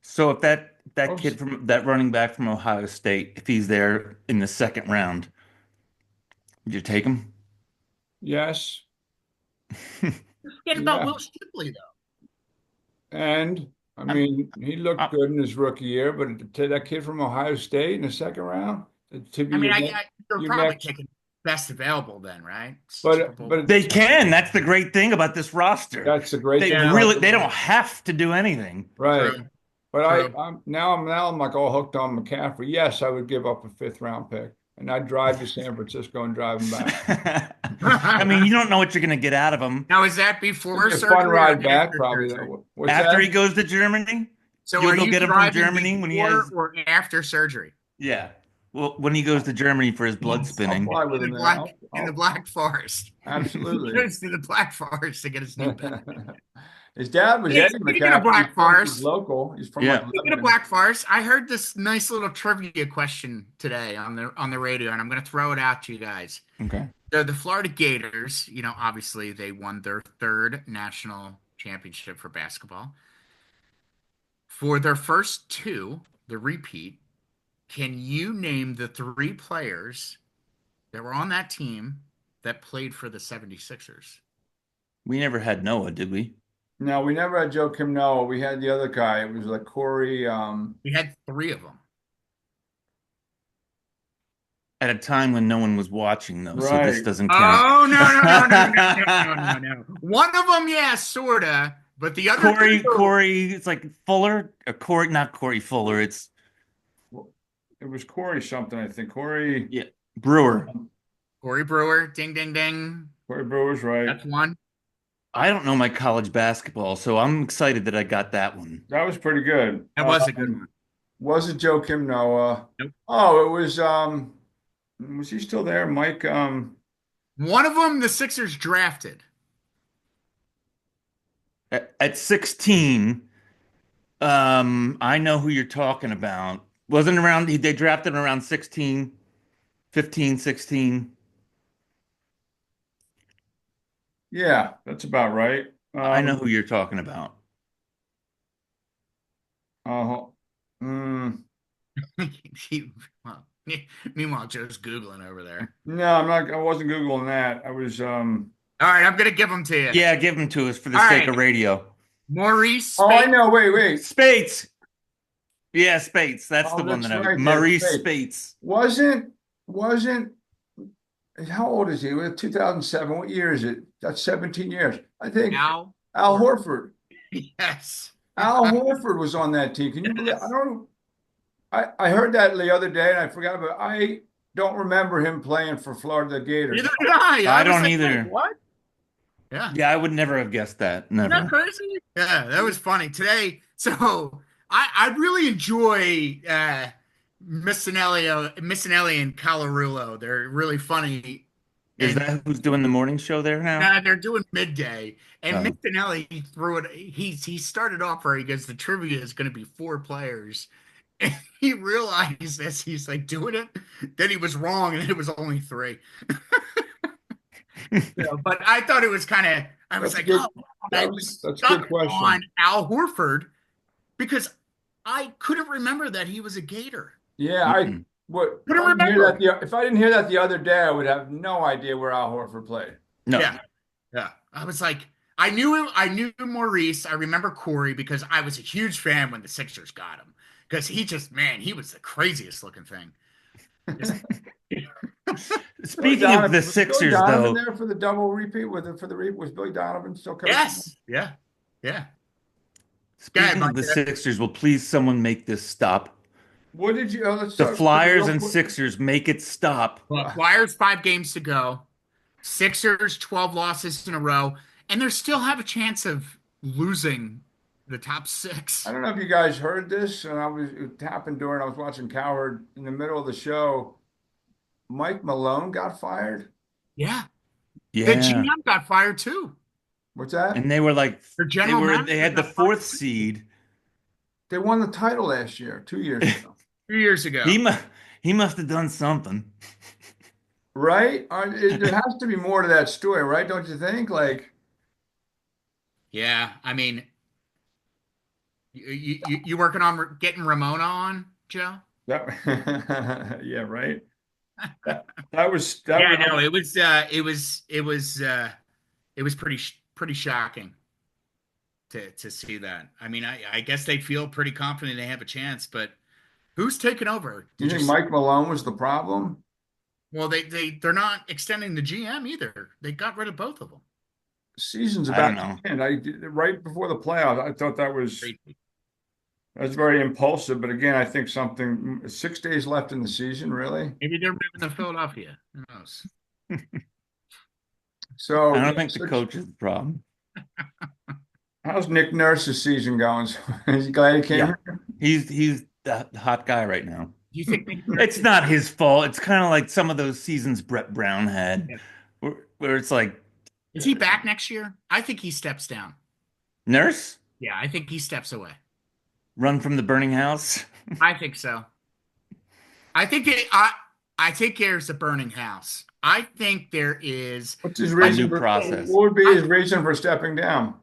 So if that Oops. kid from that running back from Ohio State, if he's there in the second round, would you take him? Yes. Forget about Yeah. Will Shipley though. And I I'm, mean, he looked I, good in his rookie year, but to take that kid from Ohio State in the second round to be I mean, they're your probably next, taking best available then, right? Super but Bowl. they can. That's the great thing about this roster. that's the great They thing Yeah, about really the they don't have to do anything. right. true, But true. I'm like all hooked on McCaffrey. Yes, I would give up a fifth round pick, and I'd drive to San Francisco and drive him back. I mean, you don't know what you're going to get out of him Now, is that It'd before be a fun surgery or ride back, after probably surgery? though. What's after he that? goes to Germany. So You'll are go you get him from driving Germany when he before has, or after surgery? yeah. Well, when he goes to Germany for his blood I'll spinning. fly with In him the there. black in the I'll Black Forest. He absolutely. goes to the Black Forest to get his knee back. His dad was Hey, Eddie speaking of McCaffrey. Black He's Forest, local. He's from like Yeah. speaking of Lebanon. Black Forest, I heard this nice little trivia question today on the radio, and I'm going to throw it out to you guys. Okay. The Florida Gators, obviously they won their third national championship for basketball. For their first two, the repeat, can you name the three players that were on that team that played for the 76ers? We never had Noah, did we? No, we never had Joe Kim Noah. We had the other guy. It was like Corey. We had three of them. At a time when no one was watching, though, so this Right. doesn't count. Oh, no. One of them, yeah, sorta, but the other two, Corey, it's like Fuller, or Corey, not Corey Fuller. It's It was Corey something, I think. Corey. yeah, Brewer. Corey Brewer, ding, ding, ding. Corey Brewer's right. That's one. I don't know my college basketball, so I'm excited that I got that one. That was pretty good. That was a good one. Was it Joe Kim Noah? Nope. Oh, it was he still there? Mike, One of them, the Sixers drafted. At 16, I know who you're talking about. Wasn't around, they drafted him around 16, 15, 16. yeah, that's about right. I know who you're talking about. Uh, mm, Well, meanwhile, Joe's Googling over there. no, I wasn't Googling that. I was All right, I'm going to give them to you. Yeah, give him to us for the All sake right. of radio. Maurice Oh, I Spates. know. Wait. Spates. Yeah, Spates. That's Oh, the one that's that I right. Maurice That's right. Spates. Wasn't how old is he? We're 2007. What year is it? That's 17 years. I think Al. Al Horford. Yes. Al Horford was on that team. Can you believe? Yes. I heard that the other day and I forgot, but I don't remember him playing for Florida Gators. Neither did I. I was don't like, either. wait, what? Yeah. Yeah, I would never have guessed that. Isn't that Never. crazy? Yeah, that was funny today. So I really enjoy Missinelli and Calarulo. They're really funny, Is and that who's doing the morning show there now? they're doing midday. And Oh. Missinelli threw it. He started off where he goes, the trivia is going to be four players, and he realized as he's like doing it that he was wrong, and it was only three. But I thought it was kind of. I was That's a like, good. oh, I was That's a good stuck on question. Al Horford because I couldn't remember that he was a Gator. Yeah, I Mm-mm. what if Couldn't I didn't hear remember. that if I didn't hear that the other day, I would have no idea where Al Horford played. No. Yeah, yeah. I was like, I knew him. I knew Maurice. I remember Corey because I was a huge fan when the Sixers got him because he just, man, he was the craziest looking thing. Just, Billy Speaking of the Donovan was Billy Sixers, Donovan though, there for the double repeat with it for the re was Billy Donovan still coaching? yes, yeah, yeah. Go ahead, speaking of the Micah. Sixers, will please someone make this stop? What did you? Let's The start with the Flyers real and quick. Sixers make it stop. Well, Flyers 5 games to go. Sixers 12 losses in a row, and they still have a chance of losing the top I six. don't know if you guys heard this, and it happened during I was watching Cowherd in the middle of the show. Mike Malone got fired. Yeah, the Yeah. GM got fired too. What's that? And they were like, Their they general were, manager they had the got fired fourth seed. They won the title last year, 2 years ago. 2 years ago. He mu he must have done something. Right? There has to be more to that story, right? Don't you think? Like, Yeah, I mean, you working on getting Ramona on, Joe? that, yeah, right. That Yeah, was no, it was pretty shocking to see that. I mean, I guess they feel pretty confident they have a chance, but who's taking over? You Did you think see? Mike Malone was the problem? Well, they're not extending the GM either. They got rid of both of them. Season's I don't about to know. end. Right before the playoffs, I thought Crazy. that was very impulsive. But again, I think 6 days left in the season, really. Maybe they're moving to Philadelphia. Who knows? I So, don't yeah, think the coach is the problem. how's Nick Nurse's season going? Is he glad he came Yeah. here? He's the hot guy right now. Do you think Nick Nurse It's not his fault. It's kind of like some of those seasons Brett Brown had, where it's like is he back next year? I think he steps down. nurse, Yeah, I think he steps away. run from the burning house. I think so. I think I think there's a burning house. I think there is. What's his A reason new for, process. what would be I, his reason for stepping down?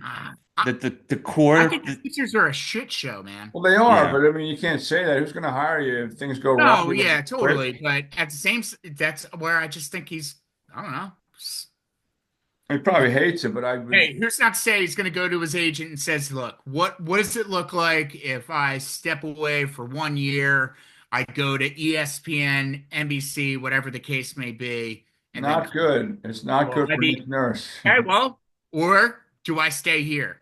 I, That the I core. think the Sixers are a shit show, man. Well, they are, Yeah. but I mean, you can't say that. Who's going to hire you if things go wrong? No, You're gonna yeah, quit. totally. But at the same, that's where I just think he's. I don't know. He probably hates it, but I would. Hey, who's not to say he's going to go to his agent and says, "Look, what does it look like if I step away for 1 year? I go to ESPN, NBC, whatever the case may be, and then Not good. It's not well, good I for mean, Nick Nurse. okay, well, or do I stay here?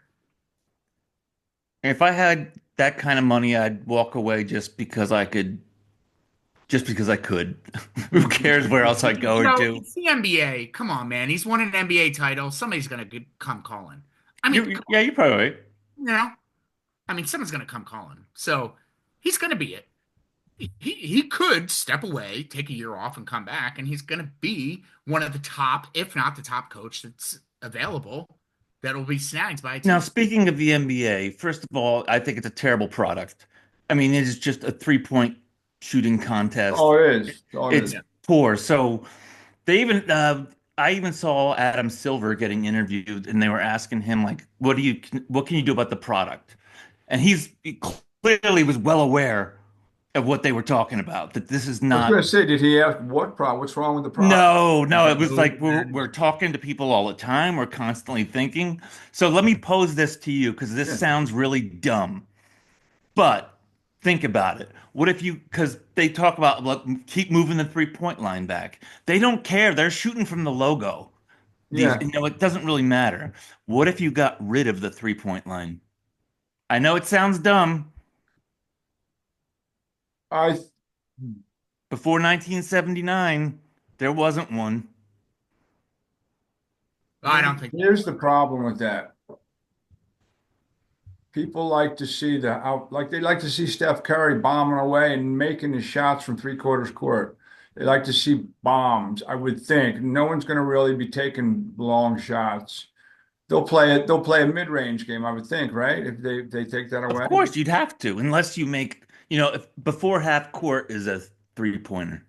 If I had that kind of money, I'd walk away just because I could. Who cares where else I go or do? It's the NBA. Come on, man. He's won an NBA title. Somebody's going to come calling. I mean, Yeah, you're probably right. you know, I mean, someone's going to come calling. So he's going to be it. He could step away, take a year off, and come back, and he's going to be one of the top, if not the top coach that's available that will be snagged by a Now, team. speaking of the NBA, first of all, I think it's a terrible product. I mean, it is just a three-point shooting contest. Oh, it is. Oh, it It's is. Yeah. poor. So they even I even saw Adam Silver getting interviewed, and they were asking him like, what can you do about the product?" And he clearly was well aware of what they were talking about, that this is I was going not. to say, did he ask what problem? What's wrong with the product? No, no, it was No, like we're talking to people all the time. We're constantly thinking. So let me pose this to you because this Yeah. sounds really dumb. But think about it. What if you, because they talk about look, keep moving the three-point line back. They don't care. They're shooting from the logo. Yeah. It doesn't really matter. What if you got rid of the three-point line? I know it sounds dumb. I Before 1979, there wasn't one. I don't think that's Here's the problem with that. People like to see like they like to see Steph Curry bombing away and making his shots from three-quarters court. They like to see bombs, I would think. No one's going to really be taking long shots. They'll play a mid-range game, I would think, right? If they take that Of away. course, you'd have to, unless you make, if before half court is a three-pointer.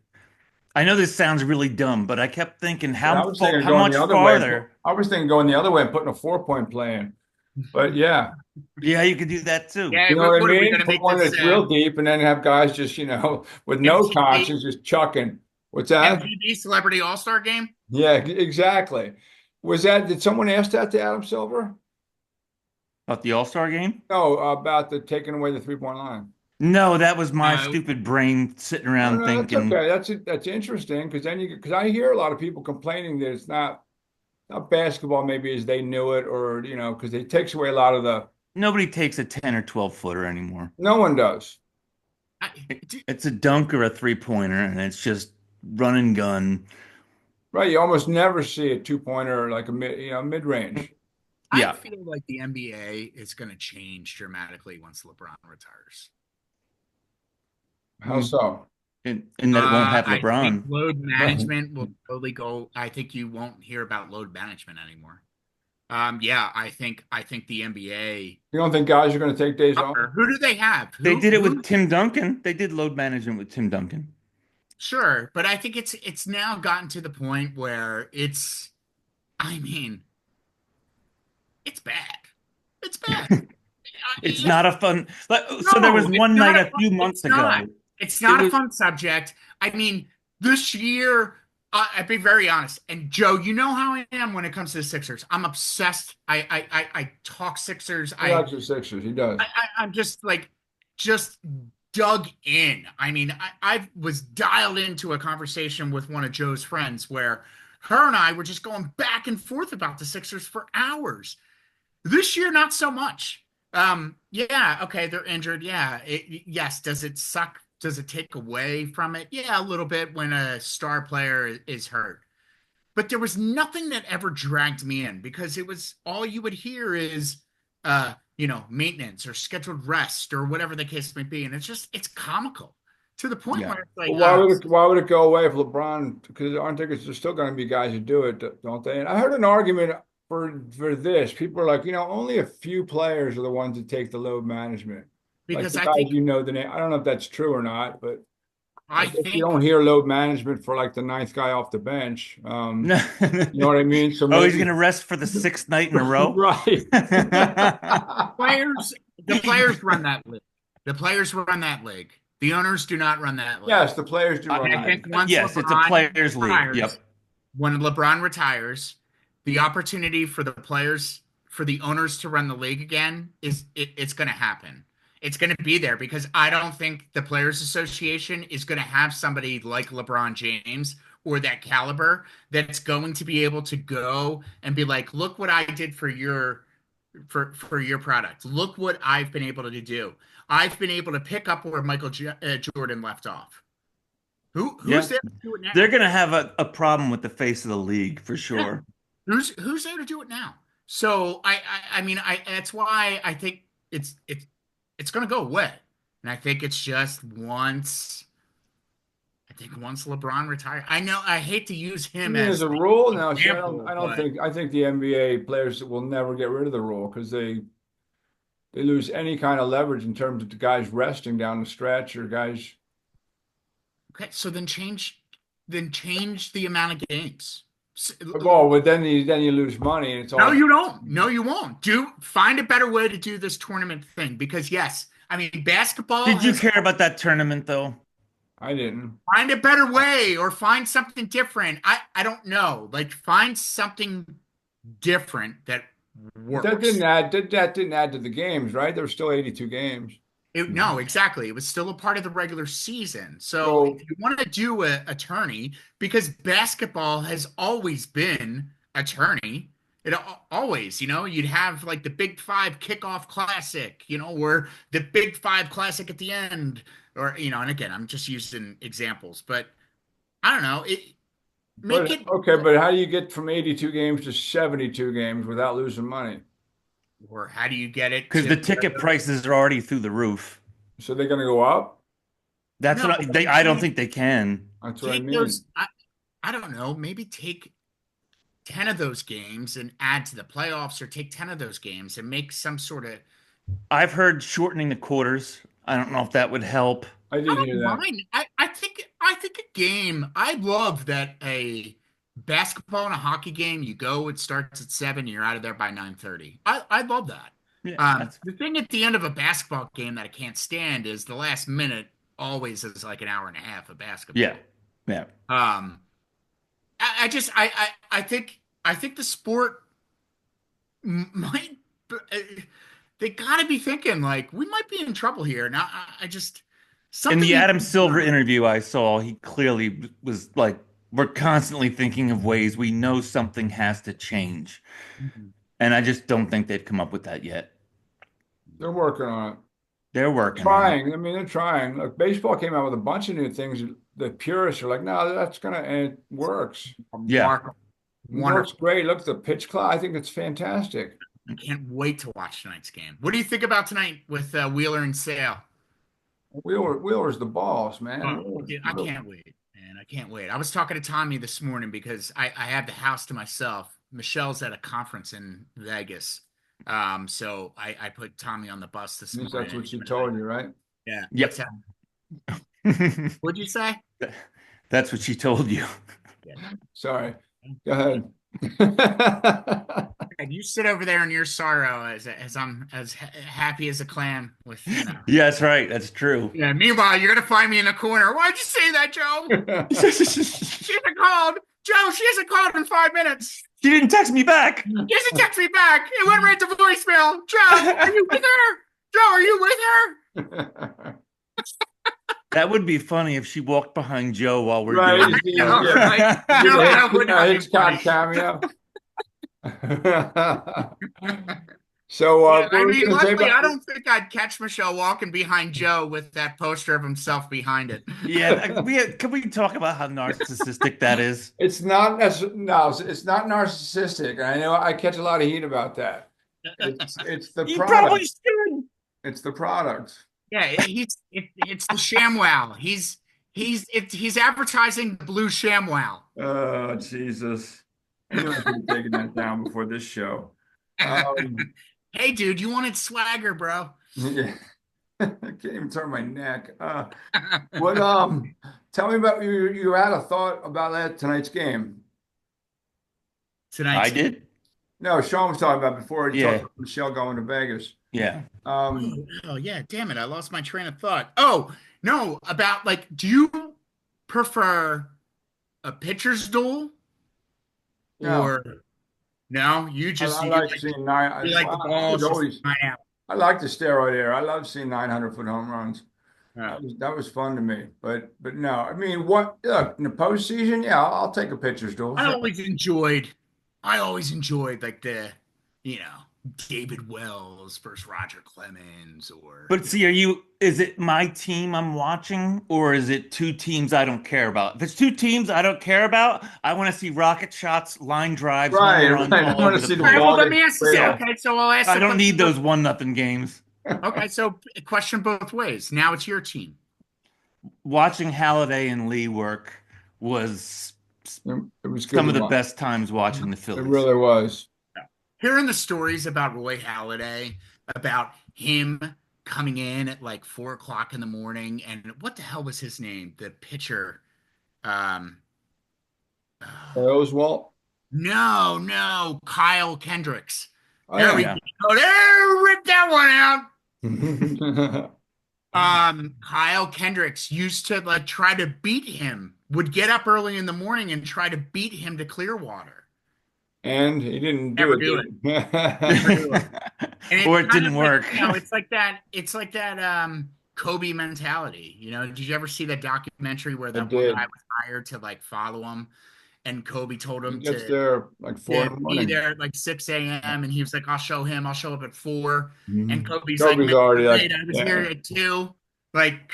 I know this sounds really dumb, but I kept thinking Yeah, I was thinking of how going much the other way. farther. I was thinking going the other way and putting a 4-point play in. But yeah, Yeah, you could do that too. Yeah, you know what I what are we mean? going to Put make one this that's real deep and then have guys just, with no MTV conscience, just chucking. What's that? MTV Celebrity All-Star Game? Yeah, exactly. Did someone ask that to Adam Silver? About the All-Star game? No, about the taking away the three-point line. No, that was my No. stupid brain sitting No, around no, that's thinking. okay. That's interesting because I hear a lot of people complaining that it's not basketball maybe as they knew it or because it takes away a lot of the Nobody takes a 10 or 12 footer anymore. no one does. I, It's a dunk or a three-pointer, and it's just run and gun. Right, you almost never see a two-pointer like a mid-range. I Yeah, feel like the NBA is going to change dramatically once LeBron retires. How so? and that it won't have I think LeBron. load Right. management will totally go. I think you won't hear about load management anymore. Yeah, I think the NBA. You don't think guys are going to take days off? Who do they have? They did it Who? with Tim Duncan. They did load management with Tim Duncan. Sure, but I think it's now gotten to the point where it's. I mean, it's bad. It's bad. It's not a fun. So there was No, it's one night not a a fun, few it's months not. ago. It's It not a was fun subject. I mean, this year, I'll be very honest. And Joe, you know how I am when it comes to the Sixers. I'm obsessed. I talk Sixers. He likes the Sixers. He does. I'm just like just dug in. I mean, I was dialed into a conversation with one of Joe's friends where her and I were just going back and forth about the Sixers for hours. This year, not so much. Yeah, okay, they're injured. Yeah, yes. Does it suck? Does it take away from it? Yeah, a little bit when a star player is hurt. But there was nothing that ever dragged me in because it was all you would hear is, maintenance or scheduled rest or whatever the case may be, and it's comical to the point yeah. where it's like, Well, why would it go away if LeBron? Because aren't there's still going to be guys who do it, don't they? And I heard an argument for this. People are like, only a few players are the ones that take the load management. Like because the I guys think the name. I don't know if that's true or not, but I I guess you think don't hear load management for like the ninth guy off the bench. You know what I mean? So Oh, he's maybe gonna rest for the sixth night in a row. right. players the players run that league. The players run that league. The owners do not run that league. Yes, the players do run And I that. think once Yes, it's a LeBron players' league. Yep. retires, when LeBron retires, the opportunity for the players, for the owners to run the league again it's going to happen. It's going to be there because I don't think the Players Association is going to have somebody like LeBron James or that caliber that's going to be able to go and be like, look what I did for your product. Look what I've been able to do. I've been able to pick up where Jordan left off. Yeah. Who's there to do it now? They're gonna have a problem with the face of the league for Yeah. sure. Who's there to do it now? So I mean that's why I think it's going to go away, and I think it's just once LeBron retires. I know I hate to use I him mean, as as a the rule now, see, example, I don't but think I think the NBA players will never get rid of the rule because they lose any kind of leverage in terms of the guys resting down the stretch or guys. okay. So then change the amount of games. Well, but then you lose money and it's No, all. you don't. No, you won't. Find a better way to do this tournament thing because yes, I mean basketball Did you has care about that tournament though? I didn't. find a better way or find something different. I don't know. Like find something different that That works. didn't add. That didn't add to the games, right? There were still 82 games. No, exactly. It was still a part of the regular season. So if So you want to do a tourney, because basketball has always been a tourney. Always, you'd have like the Big Five kickoff classic, or the Big Five classic at the end, or and again, I'm just using examples, but I don't know. Make it, But how do you get from 82 games to 72 games without losing money? or how do you get it Because to the ticket prices are already through the roof. So they're going to go up? That's no, what I don't think they can. That's what I take mean. those. I don't know. Maybe take 10 of those games and add to the playoffs, or take 10 of those games and make some sort of. I've heard shortening the quarters. I don't know if that would help. I I did hear don't that. mind. I think a game. I love that a basketball and a hockey game. You go, it starts at 7. You're out of there by 9:30. I love that. Yeah, that's The thing at the end of a basketball game that I can't stand is the last minute always is like an hour and a half of basketball. yeah, yeah. Um, I think the sport might. They got to be thinking like we might be in trouble here. Now, I just In something the needs Adam to be Silver done. interview I saw, he clearly was like, "We're constantly thinking of ways. We know something has to change," Mhm. and I just don't think they've come up with that yet. They're working on it. They're working on it. Trying. I mean, they're trying. Look, baseball came out with a bunch of new things. The purists are like, no, that's gonna, and it works. Yeah. Remarkable, It works wonderful. great. Look at the pitch clock. I think it's fantastic. I can't wait to watch tonight's game. What do you think about tonight with Wheeler and Sale? Wheeler's the boss, man. Oh, dude, I can't wait, man. I can't wait. I was talking to Tommy this morning because I have the house to myself. Michelle's at a conference in Vegas. So I put Tommy on the bus this At least morning. that's what And she him and told you, right? yeah. What's Yep. that? What'd you say? That's what she told you. Yeah. Sorry. Go ahead. And you sit over there in your sorrow as I'm as happy as a clam with Yeah, that's right. That's true. Yeah. Meanwhile, you're gonna find me in a corner. Why'd you say that, Joe? She hasn't called. Joe, she hasn't called in 5 minutes. She didn't text me back. She hasn't texted me back. It went right to voicemail. Joe, are you with her? Joe, are you with her? That would be funny if she walked behind Joe while we're Right. doing I know, Yeah. right? Did No, a that would not be Hitchcock funny. cameo. So, Yeah, what I were you mean, going to say luckily, about? I don't think I'd catch Michelle walking behind Joe with that poster of himself behind it. Yeah, can we talk about how narcissistic that is? It's not no, it's not narcissistic. I know I catch a lot of heat about that. It's the You probably product. should. It's the product. Yeah, it's the ShamWow. He's advertising the blue ShamWow. Oh, Jesus. Anyone could have taken that down before this show. Hey, dude, you wanted swagger, bro. Yeah. I can't even turn my neck. What tell me about you had a thought about that tonight's game. Tonight. I did. No, Sean was talking about before he talked Yeah. about Michelle going to Vegas. Yeah. Oh, yeah, damn it. I lost my train of thought. Oh, no, about like, do you prefer a pitcher's duel Yeah. or no? I You like like seeing nine. you like the I balls was just always flying out. I like the steroid era. I love seeing 900-foot home runs. Yeah. That was fun to me. But no, I mean, what look in the postseason? Yeah, I'll take a pitcher's duel. I Sure. always enjoyed like the, you know, David Wells versus Roger Clemens or But see, is it my team I'm watching or is it two teams I don't care about? If it's two teams I don't care about, I want to see rocket shots, line drives, Right, home runs right. I all want over to the see the All right, place. well, ball let get me ask this. straight Yeah. off. Okay, so I'll ask I the don't need question. those one nothing games. Okay, so a question both ways. Now it's your team. Watching Halliday and Lee work was It was good some to of the watch. best times watching the It Phillies. really was. Hearing the stories about Roy Halladay, about him coming in at like 4 o'clock in the morning, and what the hell was his name? The pitcher. Um, Oswalt. no, Kyle Kendricks. Oh There we yeah. go. There, rip that one out. And Kyle Kendricks used to like try to beat him, would get up early in the morning and try to beat him to Clearwater. he didn't do Never it. do it. Did Never do it. And Or it's it kind didn't of like, work. it's like that Kobe mentality. You know, did you ever see that documentary where I that one did. guy was hired to like follow him and Kobe told He him gets to there like 4 in the be morning. there at like 6 a.m. and he was like, I'll show him, I'll show up at 4. And Kobe's like, Kobe's man, already like, wait, I was yeah. here at 2. Like,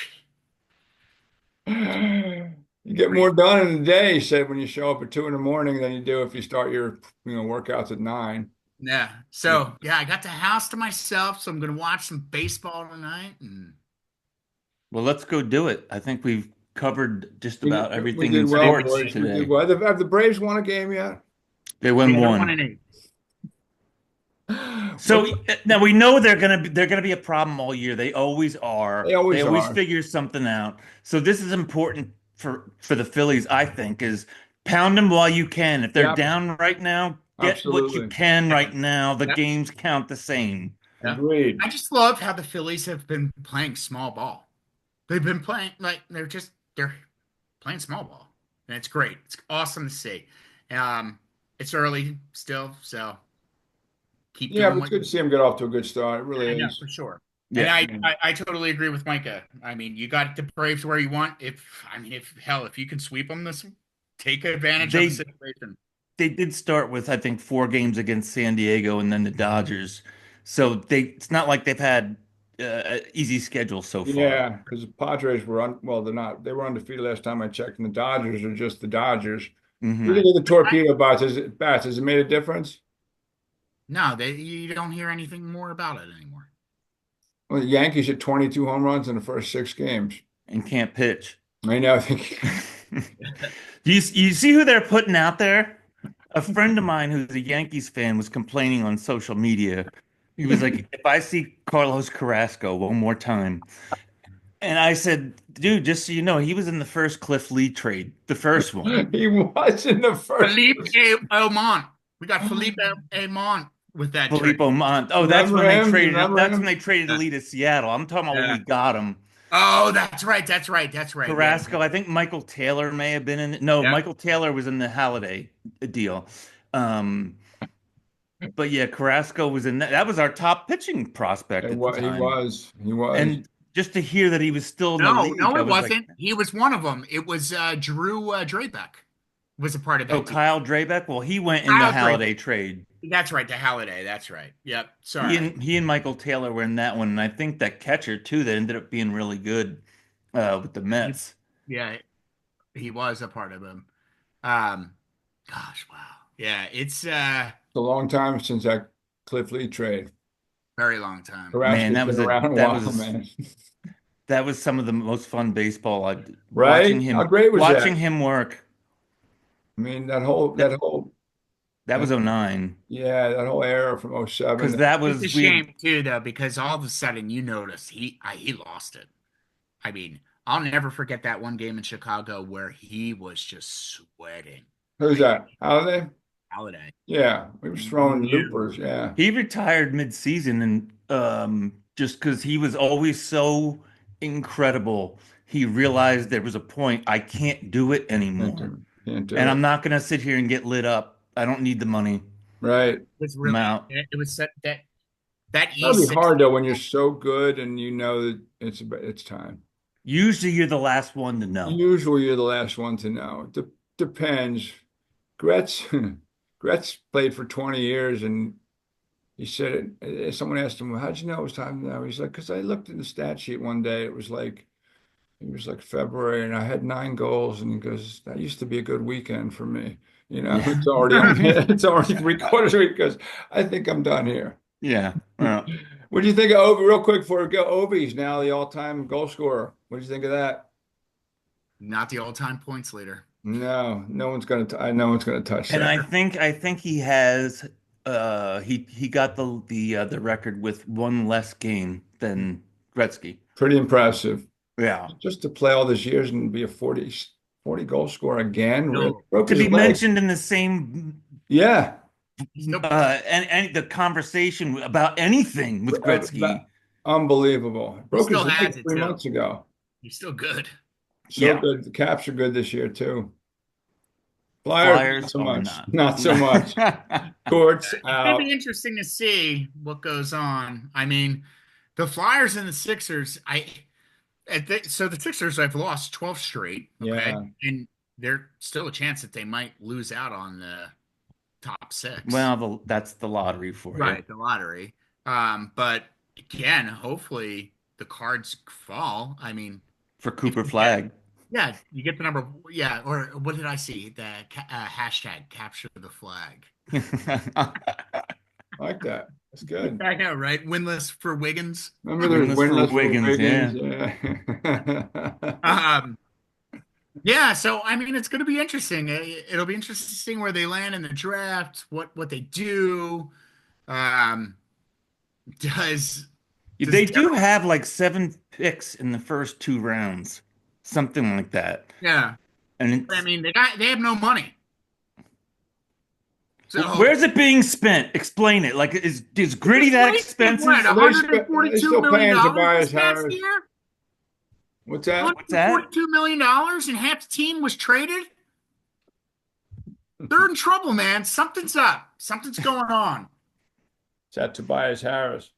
You get more done in a day, he said, when you show up at 2 in the morning than you do if you start your, workouts at 9. Yeah. Yeah. So yeah, I got the house to myself, so I'm gonna watch some baseball tonight. And Well, let's go do it. I think we've covered just about We everything did in well, sports boys. We did today. well. Have the Braves won a game yet? They won yeah, they're one one. and eight. So What's now we know they're gonna be a problem all year. They always They are. They always always are. figure something out. So this is important for the Phillies, I think, is pound them while you can. If they're Yep, down right now, get what you absolutely. can Yeah. right now. The Yeah. games count the same. Yeah. Agreed. I just love how the Phillies have been playing small ball. They've been playing like they're playing small ball. And it's great. It's awesome to see. Um, it's early still, so keep Yeah, but doing it's what good to see him get off to a good start. It really I know is. for sure. And Yeah. I totally agree with Micah. I mean, you got the Braves where you want. If you can sweep them take advantage of the They situation. they did start with I think 4 games against San Diego and then the Dodgers. So it's not like they've had an easy schedule so far. Yeah, because the Padres were well, they're not. They were undefeated last time I checked, and the Dodgers are just the Dodgers. What do Hmm. you think of the torpedo bats? Has it made a difference? No, you don't hear anything more about it anymore. Well, the Yankees hit 22 home runs in the first 6 games. And can't pitch. I know. I think You see who they're putting out there? A friend of mine who's a Yankees fan was complaining on social media. He was like, if I see Carlos Carrasco one more time, and I said, dude, just so you know, he was in the first Cliff Lee trade, the first one. he was in the first. Aumont. We got Philippe Aumont with that trade. Filippo Mont. Oh, that's Remember when they him? Do you traded. remember That's when him? they traded Yeah. Lee to Seattle. I'm talking about when Yeah. we got him. Oh, that's right. That's right. That's right. Yeah. Carrasco. I think Michael Taylor may have been in it. No, Yeah. Michael Taylor was in the Halliday deal. Um, but yeah, Carrasco was in that. That was our top pitching prospect at the He time. was. He was. And just to hear that he was still in the No, league, no, I it was like, wasn't. He was one of them. It was Drew Draybeck was a part of oh, that team. Kyle Drabeck. Well, he went in the Kyle Halliday Draybeck. trade. That's right. The Halliday. That's right. Yep. He Sorry. and he and Michael Taylor were in that one, and I think that catcher too that ended up being really good with the Mets. Yeah, he was a part of them. Um, gosh, wow. Yeah, it's It's a long time since that Cliff Lee trade. very long time. Man, Carrasco's been around a while, man. that was some of the most fun baseball. Right? How great was Watching that? him work. I mean, that That was '09 yeah, that whole era from because '07. that It's a was we had shame too, though, because all of a sudden you notice he lost it. I mean, I'll never forget that one game in Chicago where he was just sweating. Who's Like that? Holiday? Holiday. Yeah, he was throwing loopers. Yeah. he retired mid-season and just because he was always so incredible, he realized there was a point I can't do it Can't anymore, do can't do and it. I'm not gonna sit here and get lit up. I don't need the money. Right. It was I'm really out. it was that That'd be hard E60. though when you're so good and you know that it's time. Usually, you're the last one to know. Usually you're the last one to know. Depends. Gretz Gretz played for 20 years and he said someone asked him, well, how'd you know it was time now? He's like, because I looked at the stat sheet one day. It was like February and I had 9 goals. And he goes, that used to be a good weekend for me. Yeah, It's already 3/4 week because I think I'm done here. yeah. Well, What do you think of Ovie? Real quick before we go, Ovie's now the all-time goal scorer. What do you think of that? Not the all-time points leader. No, no one's gonna touch and that. I think he has he got the record with one less game than Gretzky. Pretty impressive. Yeah. Just to play all these years and be a 40 goal scorer again, really No, broke To his be leg. mentioned in the same Yeah. still and the conversation about anything with Gretzky. Unbelievable. he Broke his still leg has it three too. months ago. He's still good. So Yeah. good. The Caps are good this year too. Flyers, not Flyers so are much. not. Not so much. Courts It's gonna out. be interesting to see what goes on. I mean, the Flyers and the Sixers, so the Sixers have lost 12 straight, okay? Yeah. And there's still a chance that they might lose out on the top six. Well, that's the lottery for you. Right, the lottery. But again, hopefully the cards fall. I mean, For if Cooper you get Flag. Yeah, you get the number. Yeah, or what did I see? The hashtag capture the flag. I like that. That's good. I know, right? Winless for Wiggins. Remember there's Winless for winless for Wiggins, Wiggins? yeah. Yeah. Um, yeah, so I mean, it's going to be interesting. It'll be interesting seeing where they land in the draft, what they do. Um, does does They do have like 7 picks in the first 2 rounds, something like that. yeah? And I it's mean, they have no money, so where's it being spent? Explain it. Like, is they Gritty just that wasted what, expensive? Well, they 142 still million paying dollars Tobias this past Harris. year. What's that? What's that? $142 million, and half the team was traded. They're in trouble, man. Something's up. Something's going on. It's at Tobias Harris.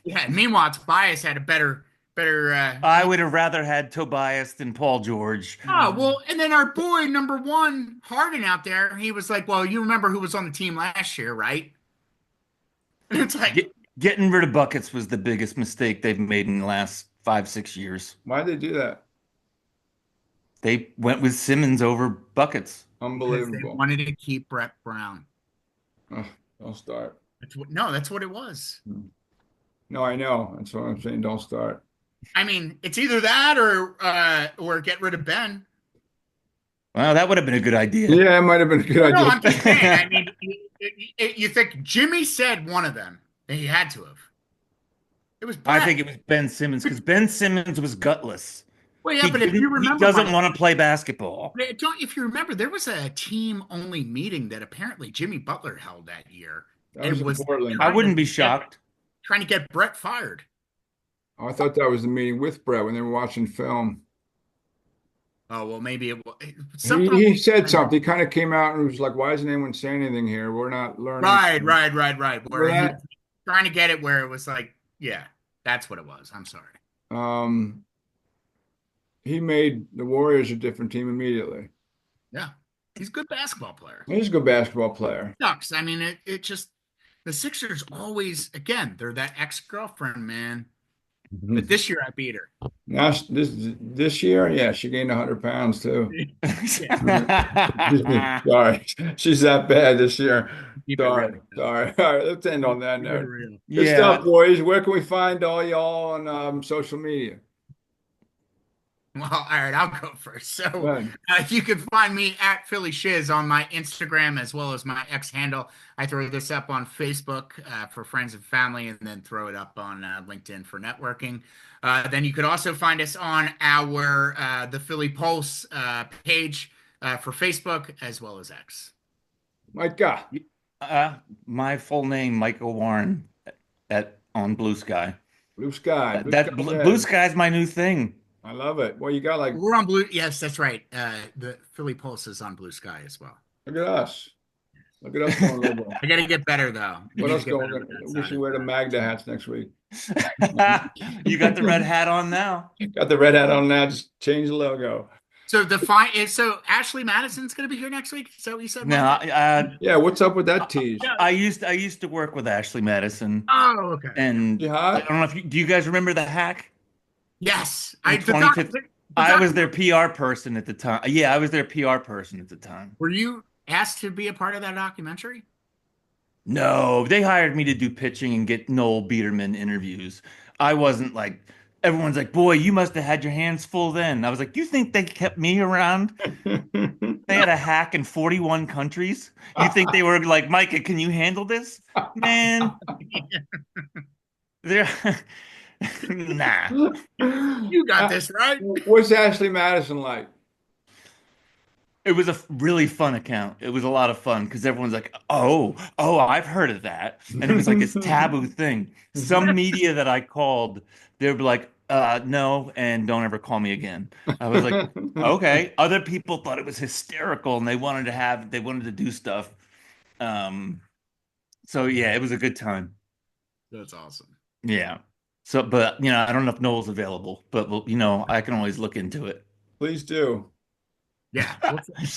Yeah. And meanwhile, Tobias had a better. I would have rather had Tobias than Paul George. Oh well, and then our boy number one Harden out there, he was like, "Well, you remember who was on the team last year, right?" And it's like, Getting rid of buckets was the biggest mistake they've made in the last 5, 6 years. Why'd they do that? They went with Simmons over buckets. because they Unbelievable. wanted to keep Brett Brown. Oh, don't start. That's what it was. No, I know. That's what I'm saying. Don't start. I mean, it's either that or get rid of Ben. Well, that would have been a good idea. Yeah, it might have been a good No, idea. I'm just saying. I mean, you think Jimmy said one of them, and he had to have. It was I Brett. think it was Ben Simmons because Ben Simmons was gutless. Well, yeah, but if you He remember, doesn't Mike, want to play basketball. if you remember, there was a team-only meeting that apparently Jimmy Butler held that year, That and was in was Portland. I wouldn't be shocked. trying to get Brett fired. Oh, I thought that was the meeting with Brett when they were watching film. Oh well, maybe it was He, something. he said something. He kind of came out and was like, "Why isn't anyone saying anything here? We're not learning." Right. Remember Where he was that? trying to get it, where it was like, yeah, that's what it was. I'm sorry. Um, he made the Warriors a different team immediately. Yeah, he's a good basketball player. He's a good basketball player. Sucks. I mean, it just the Sixers always again they're that ex-girlfriend, man. But this year I beat her. Now this year, yeah, she gained 100 pounds too. Yeah. Sorry, she's that bad this year. Keep it Sorry, real. sorry. All right, let's end on that Keep it note. real. Good stuff, boys. Where can we find all y'all on social media? Well, all right, I'll go first. So Go ahead. you can find me at Philly Shiz on my Instagram as well as my X handle. I throw this up on Facebook for friends and family, and then throw it up on LinkedIn for networking. Then you could also find us on our the Philly Pulse page for Facebook as well as X. Micah. My full name, Micah Warren, on Blue Sky. Blue Sky. Blue Sky's my new thing. I love it. Well, you got like, We're on Blue. Yes, that's right. The Philly Pulse is on Blue Sky as well. look at us. Look at us going liberal. I got to get better though. What else going? We should wear the Magda hats next week. You got the red hat on now. Got the red hat on now. Just change the logo. So so Ashley Madison's going to be here next week. So you said No, Yeah, what's up with that tease? I used to work with Ashley Madison, Oh, okay. and You I hot? don't know if do you guys remember the hack? Yes, In the doc- 2015 the I doc- was their PR person at the time. Yeah, I was their PR person at the time. Were you asked to be a part of that documentary? No, they hired me to do pitching and get Noel Biederman interviews. I wasn't like, everyone's like, boy, you must have had your hands full then. I was like, you think they kept me around? They had a hack in 41 countries. You think they were like, Micah, can you handle this? Man, they're nah. You got this right. What's Ashley Madison like? It was a really fun account. It was a lot of fun because everyone's like, oh, I've heard of that. And it was like this taboo thing. Some media that I called, they were like, no, and don't ever call me again. I was like, okay. Other people thought it was hysterical and they wanted to do stuff. So yeah, it was a good time. That's awesome. Yeah. So, but I don't know if Noel's available, but I can always look into it. Please do. Yeah.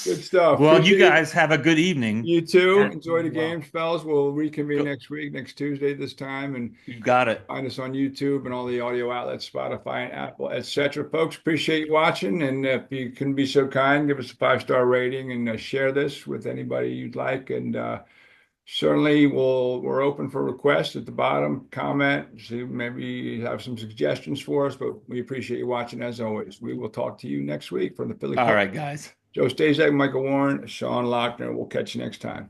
Good stuff. Well, you Appreciate guys have a good evening. you too. Yeah, Enjoy the you well. games, fellas. We'll reconvene Go, next week, next Tuesday this time, and you got it. find us on YouTube and all the audio outlets, Spotify and Apple, etc. Folks, appreciate you watching, and if you can be so kind, give us a 5-star rating and share this with anybody you'd like. And certainly, we're open for requests at the bottom. Comment, see maybe you have some suggestions for us, but we appreciate you watching as always. We will talk to you next week from the Philly All Club. right, guys. Joe Staszak, Michael Warren, Sean Lochner. We'll catch you next time.